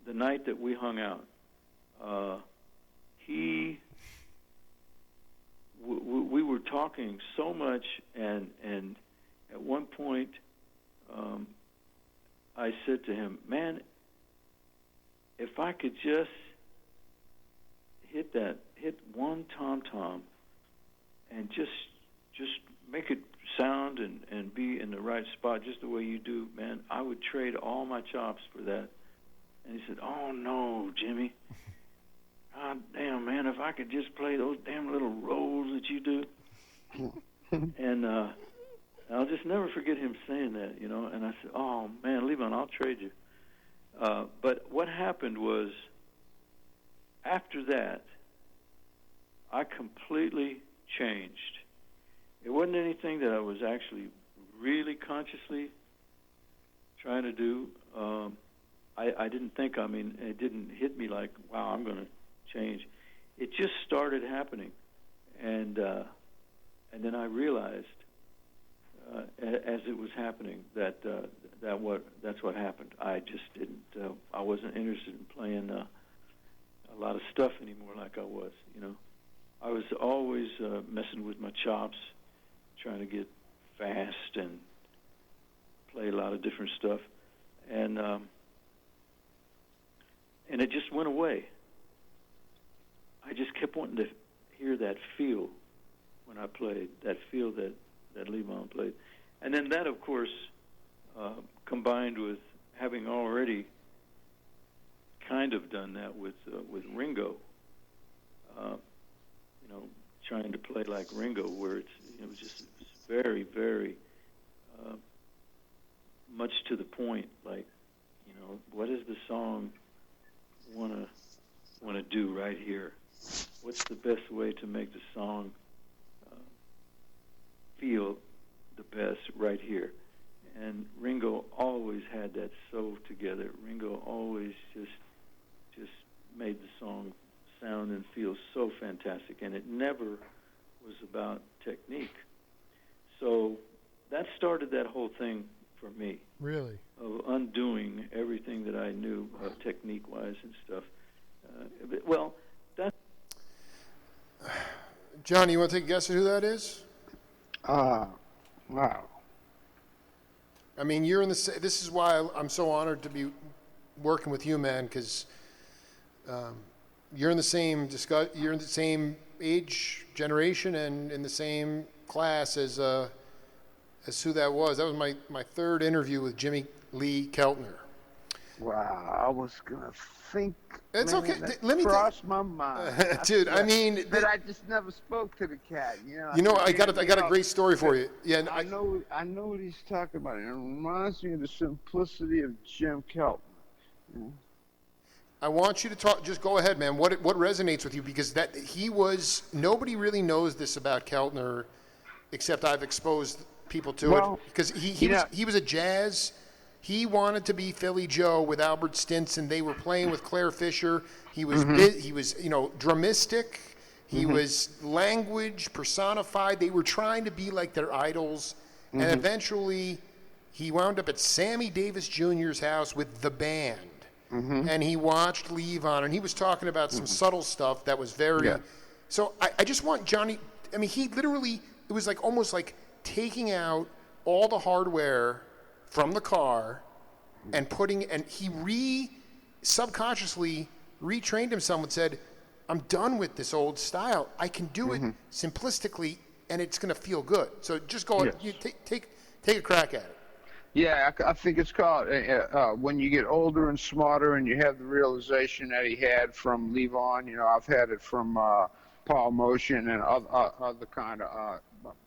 the night that we hung out, we were talking so much, and at one point, I said to him, "Man, if I could just hit one tom-tom and just make it sound and be in the right spot just the way you do, man, I would trade all my chops for that." And he said, "Oh, no, Jimmy. God damn, man, if I could just play those damn little rolls that you do." And I'll just never forget him saying that, And I said, "Oh, man, Levon, I'll trade you." But what happened was, after that, I completely changed. It wasn't anything that I was actually really consciously trying to do. I didn't think, it didn't hit me like, wow, I'm going to change. It just started happening. And then I realized, as it was happening, that's what happened. I just didn't, I wasn't interested in playing a lot of stuff anymore like I was, I was always messing with my chops, trying to get fast and play a lot of different stuff. And it just went away. I just kept wanting to hear that feel when I played, that feel that Levon played. And then that, of course, combined with having already kind of done that with Ringo, trying to play like Ringo, where it was just very, very much to the point. Like, what does the song want to do right here? What's the best way to make the song feel the best right here? And Ringo always had that so together. Ringo always just made the song sound and feel so fantastic, and it never was about technique. So that started that whole thing for me. Really? Of undoing everything that I knew technique-wise and stuff. That. John, you want to take a guess at who that is? Wow. I mean, you're in the. This is why I'm so honored to be working with you, man, because you're in the same You're in the same age, generation, and in the same class as who that was. That was my third interview with Jimmy Lee Keltner. Wow. I was going to think. It's man, okay. that Let me crossed my mind. Dude, I mean, but I just never spoke to the cat. I got a great story for you. Yeah, I know what he's talking about. It reminds me of the simplicity of Jim Keltner. I want you to talk. Just go ahead, man. What resonates with you? Because that he was. Nobody really knows this about Keltner, except I've exposed people to it. Well, Because he was a jazz. He wanted to be Philly Joe with Albert Stinson. They were playing with Claire Fisher. He was he was dramistic. He was language personified. They were trying to be like their idols, and eventually, he wound up at Sammy Davis Jr.'s house with the band. And he watched Levon, and he was talking about some subtle stuff that was very. Yeah. So I just want Johnny. I mean, he literally, it was like almost like taking all the hardware from the car and he subconsciously retrained himself and said, I'm done with this old style. I can do it simplistically, and it's going to feel good. So just go, you take a crack at it. Yeah, I think it's called when you get older and smarter, and you have the realization that he had from Levon. I've had it from Paul Motion and other kind of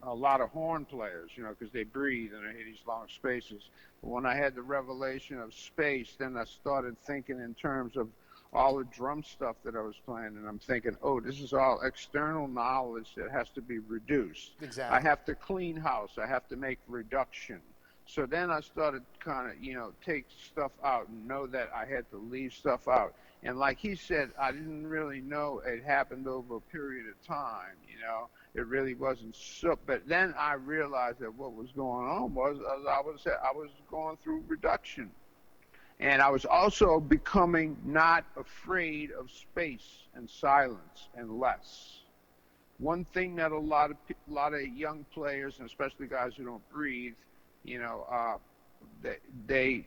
a lot of horn players. Because they breathe and they hit these long spaces. But when I had the revelation of space, then I started thinking in terms of all the drum stuff that I was playing, and I'm thinking, oh, this is all external knowledge that has to be reduced. Exactly. I have to clean house. I have to make reduction. So then I started kind of, take stuff out and know that I had to leave stuff out. And like he said, I didn't really know it happened over a period of time, It really wasn't so. But then I realized that what was going on was I was going through reduction. And I was also becoming not afraid of space and silence and less. One thing that a lot of young players, and especially guys who don't breathe, they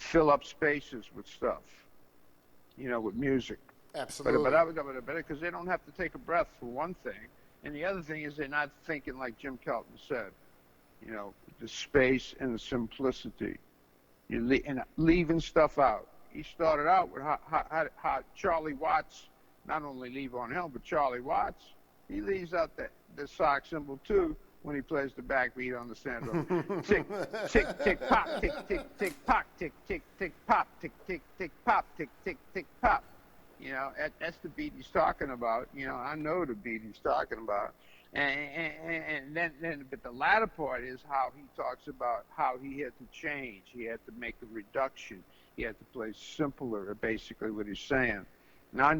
fill up spaces with stuff, with music. Absolutely. But I was better because they don't have to take a breath for one thing, and the other thing is they're not thinking like Jim Keltner said, the space and the simplicity. And leaving stuff out. He started out with how Charlie Watts, not only Levon Helm, but Charlie Watts, he leaves out the sock symbol too when he plays the backbeat on the stand drum. Tick, tick, tick, pop, tick, tick, tick, pop, tick, tick, tick, pop, tick, tick, tick, pop, tick, tick, tick, pop. That's the beat he's talking about. I know the beat he's talking about. And then, but the latter part is how he talks about how he had to change. He had to make a reduction. He had to play simpler, basically what he's saying. And I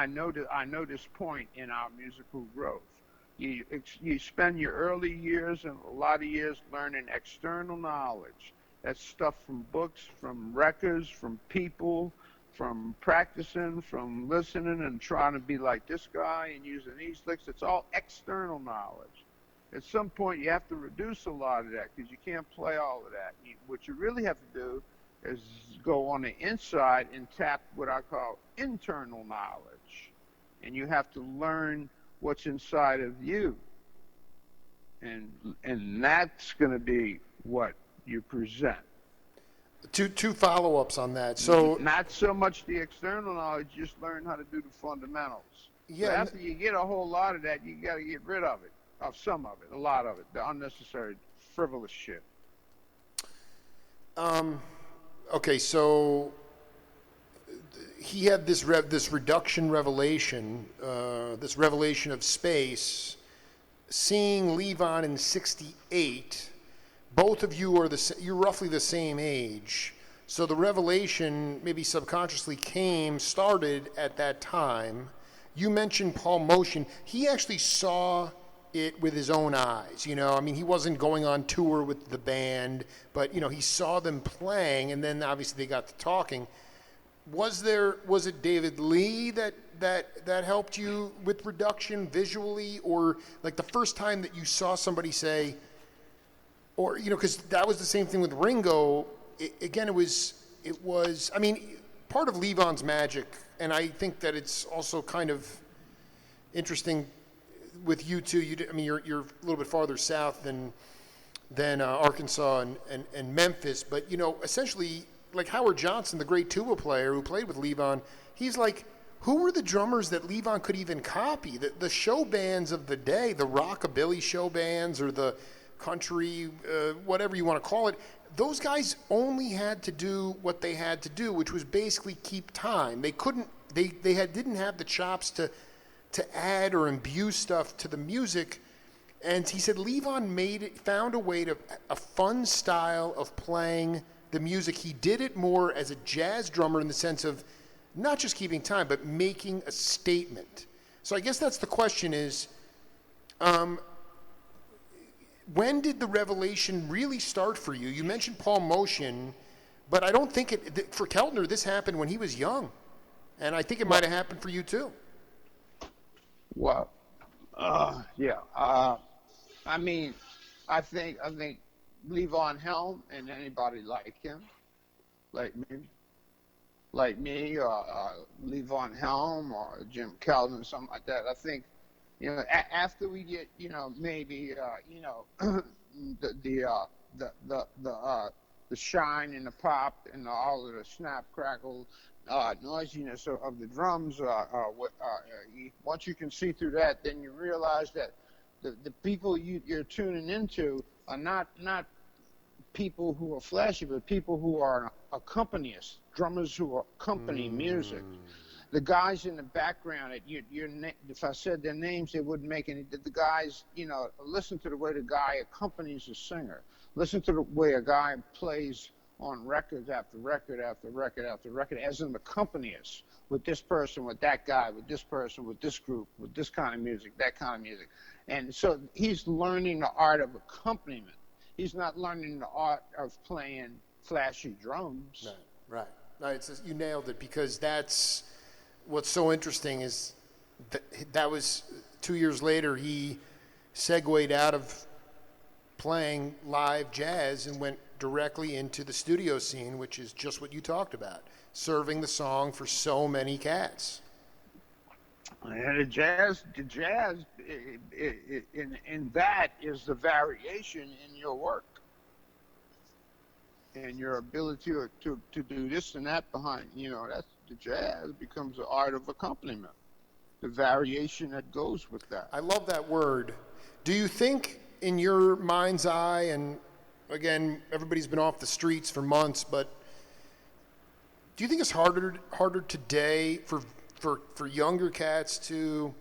know this point in our musical growth. You spend your early years and a lot of years learning external knowledge. That's stuff from books, from records, from people, from practicing, from listening and trying to be like this guy and using these licks. It's all external knowledge. At some point, you have to reduce a lot of that because you can't play all of that. What you really have to do is go on the inside and tap what I call internal knowledge. And you have to learn what's inside of you. And that's going to be what you present. Two follow-ups on that. So not so much the external knowledge, just learn how to do the fundamentals. Yeah. But after you get a whole lot of that, you got to get rid of it, of some of it, a lot of it, the unnecessary, frivolous shit. Okay, so he had this reduction revelation, this revelation of space. Seeing Levon in '68. Both of you you're roughly the same age. So the revelation, maybe subconsciously started at that time. You mentioned Paul Motion. He actually saw it with his own eyes. He wasn't going on tour with the band, but, he saw them playing, and then obviously they got to talking. Was it David Lee that helped you with reduction visually, or like the first time that you saw somebody say, or, because that was the same thing with Ringo. It was, part of Levon's magic, and I think that it's also kind of interesting with you too. You're a little bit farther south than Arkansas and Memphis, but, essentially, like Howard Johnson, the great tuba player who played with Levon, he's like, who were the drummers that Levon could even copy? The show bands of the day, the rockabilly show bands or the country, whatever you want to call it, those guys only had to do what they had to do, which was basically keep time. They couldn't. Didn't have the chops to add or imbue stuff to the music. And he said Levon found a way a fun style of playing the music. He did it more as a jazz drummer in the sense of not just keeping time, but making a statement. So I guess that's the question is, when did the revelation really start for you? You mentioned Paul Motian, but I don't think for Keltner, this happened when he was young. And I think it might have happened for you too. Well, yeah. I mean, I think Levon Helm and anybody like him, like me, or Levon Helm or Jim Keltner, something like that. I think, after we get, maybe, the shine and the pop and all of the snap crackle noisiness of the drums, once you can see through that, then you realize that the people you're tuning into are not people who are flashy, but people who are accompanists, drummers who accompany music. The guys in the background, if I said their names, they wouldn't make any. The guys, listen to the way the guy accompanies a singer. Listen to the way a guy plays on records after record after record after record as an accompanist with this person, with that guy, with this person, with this group, with this kind of music, that kind of music. And so he's learning the art of accompaniment. He's not learning the art of playing flashy drums. Right. No, you nailed it, because that's what's so interesting is that was 2 years later he segued out of playing live jazz and went directly into the studio scene, which is just what you talked about, serving the song for so many cats. And the jazz, in that is the variation in your work and your ability to do this and that behind. That's the jazz becomes the art of accompaniment, the variation that goes with that. I love that word. Do you think, in your mind's eye, and again, everybody's been off the streets for months, but do you think it's harder today for younger cats to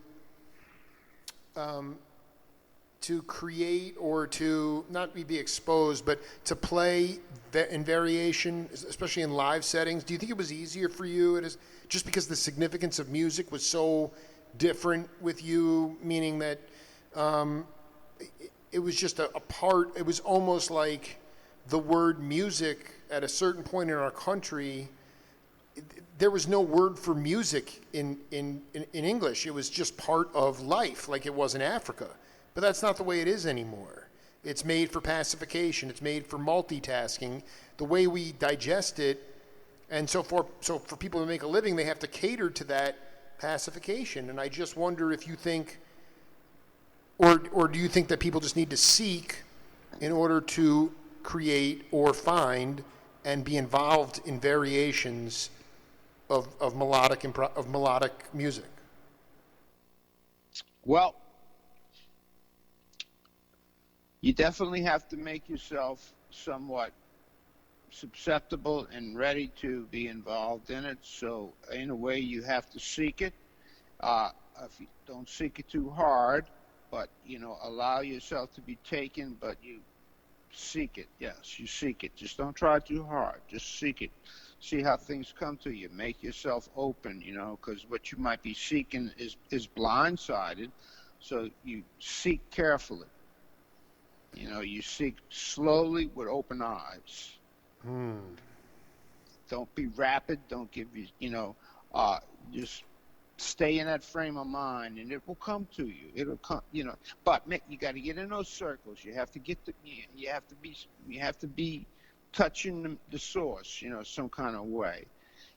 create, or to not be exposed, but to play in variation, especially in live settings? Do you think it was easier for you, just because the significance of music was so different with you, meaning that it was just a part, it was almost like the word music at a certain point in our country, there was no word for music in English. It was just part of life, like it was in Africa. But that's not the way it is anymore. It's made for pacification. It's made for multitasking. The way we digest it, and so for people to make a living, they have to cater to that pacification. And I just wonder if you think, or do you think that people just need to seek in order to create or find and be involved in variations of melodic music? Well, you definitely have to make yourself somewhat susceptible and ready to be involved in it. So in a way, you have to seek it. If you don't seek it too hard, but allow yourself to be taken, but you seek it. Yes, you seek it. Just don't try too hard. Just seek it. See how things come to you. Make yourself open, because what you might be seeking is blindsided. So you seek carefully. You seek slowly with open eyes. Don't be rapid. Don't give you, just stay in that frame of mind, and it will come to you. It'll come, But you got to get in those circles. You have to get you have to be touching the source, some kind of way.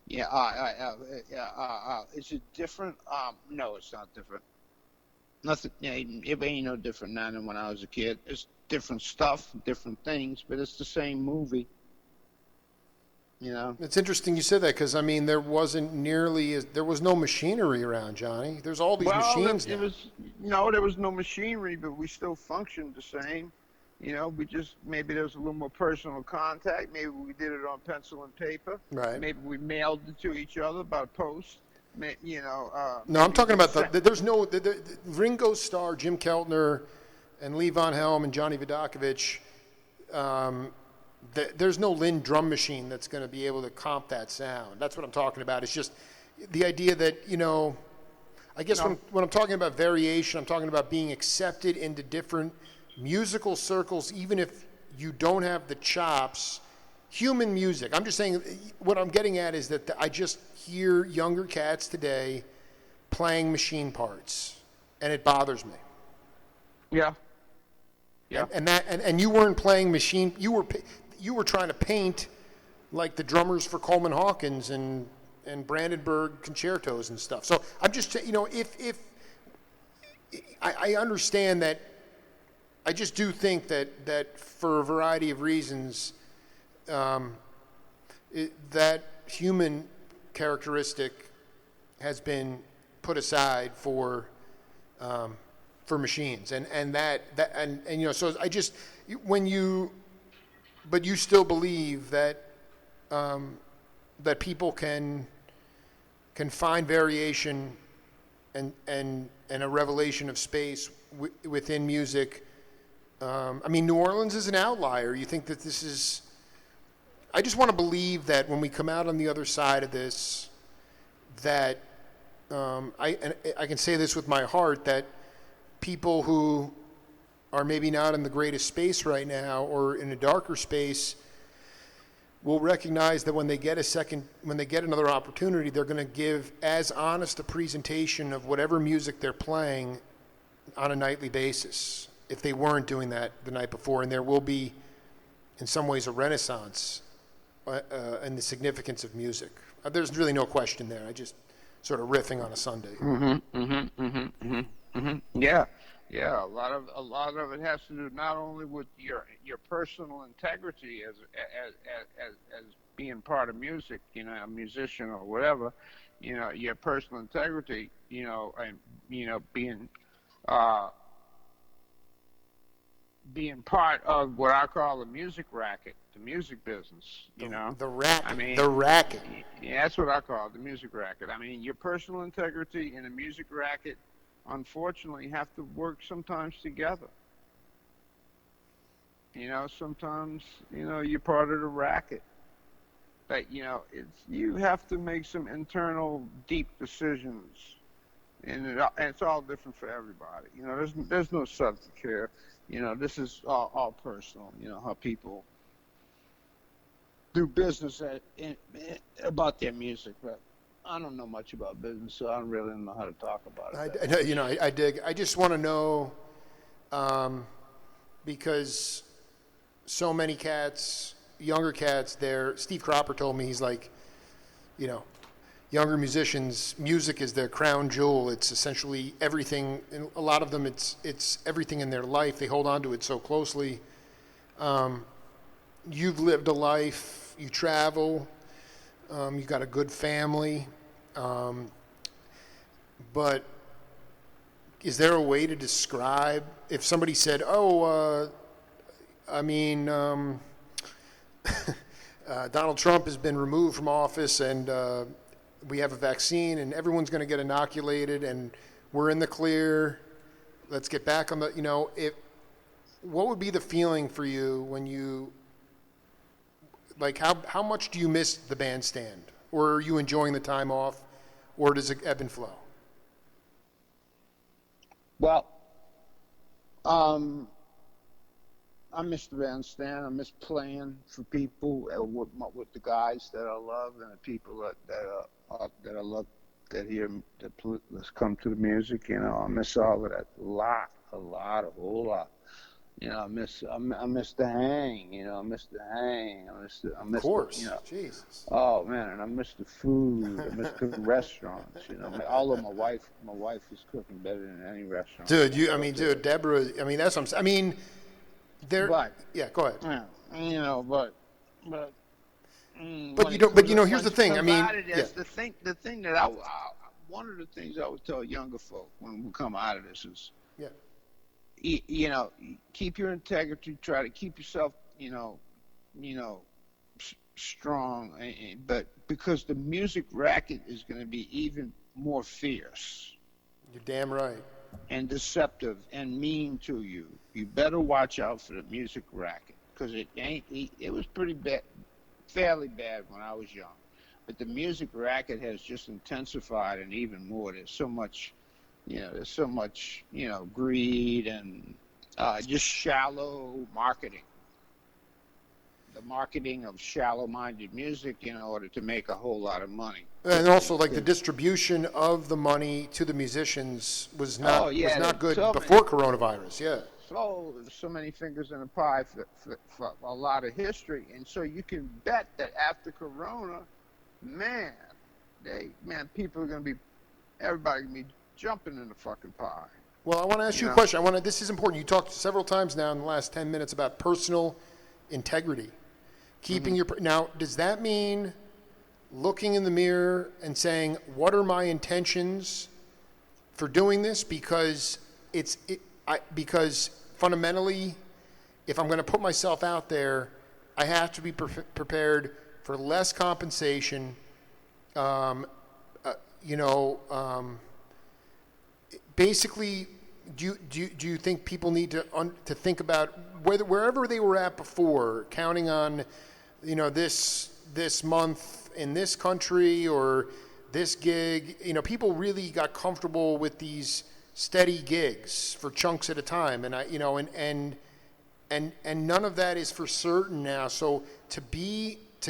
Yeah. Is it different? No, it's not different. Nothing. It ain't no different now than when I was a kid. It's different stuff, different things, but it's the same movie. It's interesting you said that, because there wasn't there was no machinery around, Johnny. There's all these machines now. There was no machinery, but we still functioned the same. We just, maybe there was a little more personal contact. Maybe we did it on pencil and paper. Right. Maybe we mailed it to each other by post. No, I'm talking about there's no Ringo Starr, Jim Keltner, and Lee Von Helm and Johnny Vidacovich. There's no Lynn drum machine that's going to be able to comp that sound. That's what I'm talking about. It's just the idea that, I guess when I'm talking about variation, I'm talking about being accepted into different musical circles, even if you don't have the chops. Human music. I'm just saying, what I'm getting at is that I just hear younger cats today playing machine parts, and it bothers me. Yeah. Yeah. And you weren't playing machine. You were trying to paint like the drummers for Coleman Hawkins and Brandenburg concertos and stuff. So I'm just, if I understand that, I just do think that for a variety of reasons, that human characteristic has been put aside for machines, and so I just but you still believe that that people can find variation and a revelation of space within music. New Orleans is an outlier. You think that this is... I just want to believe that when we come out on the other side of this, that I can say this with my heart, that people who are maybe not in the greatest space right now or in a darker space will recognize that when they get another opportunity, they're going to give as honest a presentation of whatever music they're playing on a nightly basis if they weren't doing that the night before. And there will be, in some ways, a renaissance in the significance of music. There's really no question there. I just sort of riffing on a Sunday. Yeah. A lot of it has to do not only with your personal integrity as being part of music, a musician or whatever, your personal integrity, and being part of what I call the music racket, the music business, The racket. The racket. Yeah, that's what I call it, the music racket. Your personal integrity and the music racket, unfortunately, have to work sometimes together. Sometimes, you're part of the racket. But, you have to make some internal, deep decisions. And it's all different for everybody. There's no subject here. This is all personal, how people do business about their music. But I don't know much about business, so I don't really know how to talk about it. I dig. I just want to know, because so many cats, younger cats, Steve Cropper told me, he's like, younger musicians, music is their crown jewel. It's essentially everything. And a lot of them, it's everything in their life. They hold on to it so closely. You've lived a life. You travel. You've got a good family. But is there a way to describe, if somebody said, Donald Trump has been removed from office and we have a vaccine and everyone's going to get inoculated and we're in the clear, let's get back on the, what would be the feeling for you when you, like, how much do you miss the bandstand? Or are you enjoying the time off? Or does it ebb and flow? Well, I miss the bandstand. I miss playing for people with the guys that I love and the people that I love let's come to the music. I miss all of that. A whole lot. I miss the hang. I miss the hang. I miss. Of course. Jesus. Oh man, and I miss the food. I miss the restaurants. Although my wife is cooking better than any restaurant. Dude, Deborah. That's what I'm saying. Yeah, go ahead. Yeah, but here's the thing. The thing that one of the things I would tell younger folk when we come out of this is, you know, keep your integrity. Try to keep yourself, you know, strong. But because the music racket is going to be even more fierce You're damn right. and deceptive and mean to you, you better watch out for the music racket because it ain't. It was pretty bad, fairly bad when I was young, but the music racket has just intensified and even more. There's so much, greed and just shallow marketing. The marketing of shallow-minded music in order to make a whole lot of money. And also, like the distribution of the money to the musicians was not good before coronavirus. Yeah. So many fingers in the pie for a lot of history, and so you can bet that after Corona, people are going to be, everybody going to be jumping in the fucking pie. Well, I want to ask you a question. This is important. You talked several times now in the last 10 minutes about personal integrity. Keeping your, now, does that mean looking in the mirror and saying, what are my intentions for doing this? Because because fundamentally, if I'm going to put myself out there, I have to be prepared for less compensation. Basically, do you think people need to think about wherever they were at before, counting on, this month in this country or this gig? People really got comfortable with these steady gigs for chunks at a time, and none of that is for certain now. So to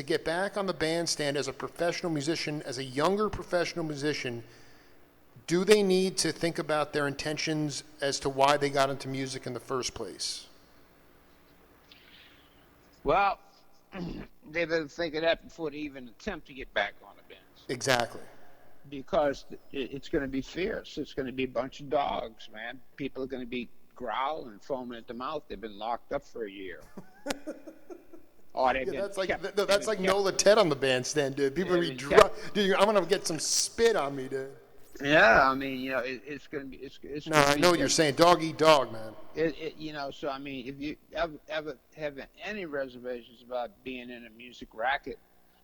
get back on the bandstand as a professional musician, as a younger professional musician, do they need to think about their intentions as to why they got into music in the first place? Well, they better think of that before they even attempt to get back on the bench. Exactly. Because it's going to be fierce. It's going to be a bunch of dogs, man. People are going to be growling, foaming at the mouth. They've been locked up for a year. That's like Nola Ted on the bandstand, dude. People are dude, I'm gonna get some spit on me, dude. Yeah, I mean, it's gonna be. It's no, I know what you're saying. Dog eat dog, man. So I mean, if you ever have any reservations about being in a music racket,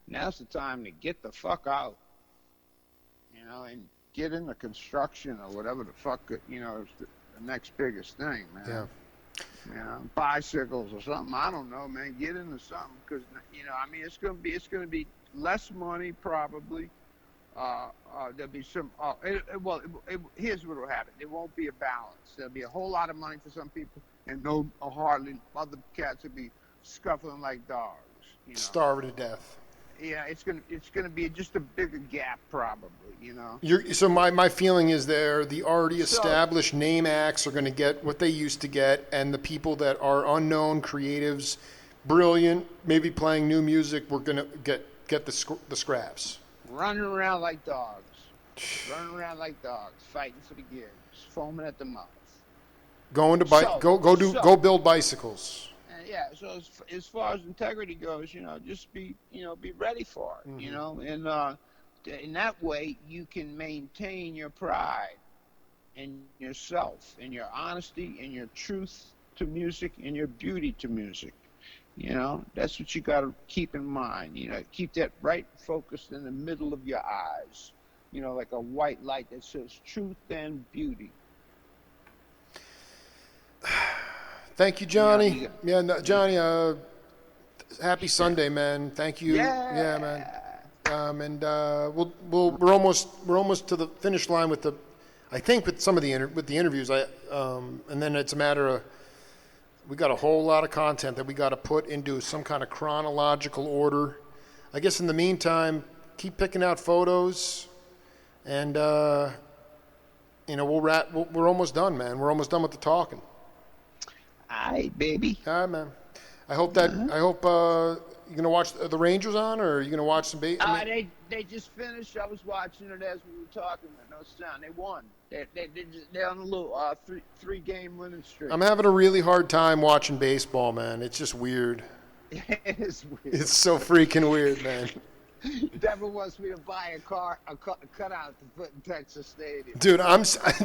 now's the time to get the fuck out. And get into construction or whatever the fuck is the next biggest thing, man. Yeah. Bicycles or something. I don't know, man. Get into something because it's gonna be less money probably. There'll be some. Here's what will happen. There won't be a balance. There'll be a whole lot of money for some people, and hardly other cats will be scuffling like dogs. Starving to death. Yeah, it's gonna be just a bigger gap probably. So my feeling is the already established name acts are going to get what they used to get, and the people that are unknown creatives, brilliant, maybe playing new music, we're going to get the scraps. Running around like dogs, fighting for the gigs, foaming at the mouth. Going to go build bicycles. So as far as integrity goes, just be ready for it, and in that way you can maintain your pride and yourself and your honesty and your truth to music and your beauty to music. That's what you got to keep in mind. Keep that right focused in the middle of your eyes, like a white light that says truth and beauty. Thank you, Johnny. Johnny, happy Sunday, man. Thank you. Yeah man. And we're almost to the finish line with some of the interviews. And then it's a matter of we got a whole lot of content that we got to put into some kind of chronological order. I guess in the meantime, keep picking out photos, and we'll wrap. We're almost done, man. We're almost done with the talking. All right, baby. All right, man. I hope you're gonna watch the Rangers on, or are you gonna watch some? They just finished. I was watching it as we were talking. No sound. They won. They're on a little three game winning streak. I'm having a really hard time watching baseball, man. It's just weird. It is weird. It's so freaking weird, man. Deborah wants me to buy a cutout to put in Texas Stadium. Dude,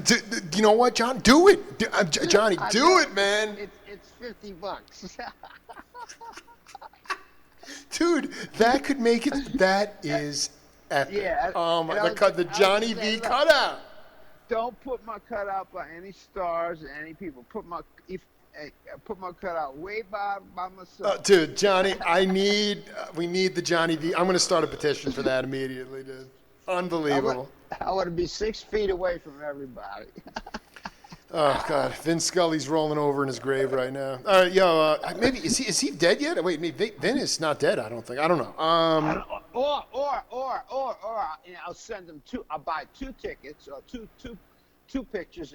dude, you know what, John? Do it, Johnny. I Do know, it, man. It's $50. Dude, that could make it. That is epic. Yeah. Oh my, and I was the gonna Johnny say, V look, cutout. Don't put my cutout by any stars or any people. Put my cutout way by myself. Dude, Johnny, we need the Johnny V. I'm going to start a petition for that immediately, dude. Unbelievable. I want to be 6 feet away from everybody. Oh God, Vin Scully's rolling over in his grave right now. All right, yo, maybe is he dead yet? Wait, maybe Vin is not dead. I don't think. I don't know. Or I'll send them two. I'll buy 2 tickets or two pictures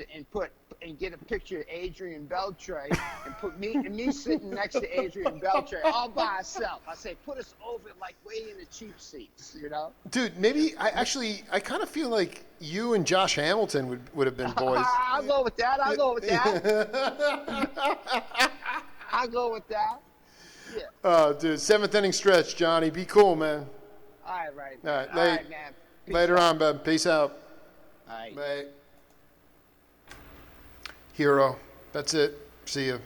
and get a picture of Adrian Beltre and put me sitting next to Adrian Beltre all by herself. I say put us over like way in the cheap seats, you know. Dude, maybe I kind of feel like you and Josh Hamilton would have been boys. I'll go with that. I'll go with that. Yeah. Oh, dude, 7th inning stretch, Johnny. Be cool, man. All right. All right, Man. Peace later out. on, bud. Peace out. All right. Bye. Hero. That's it. See ya.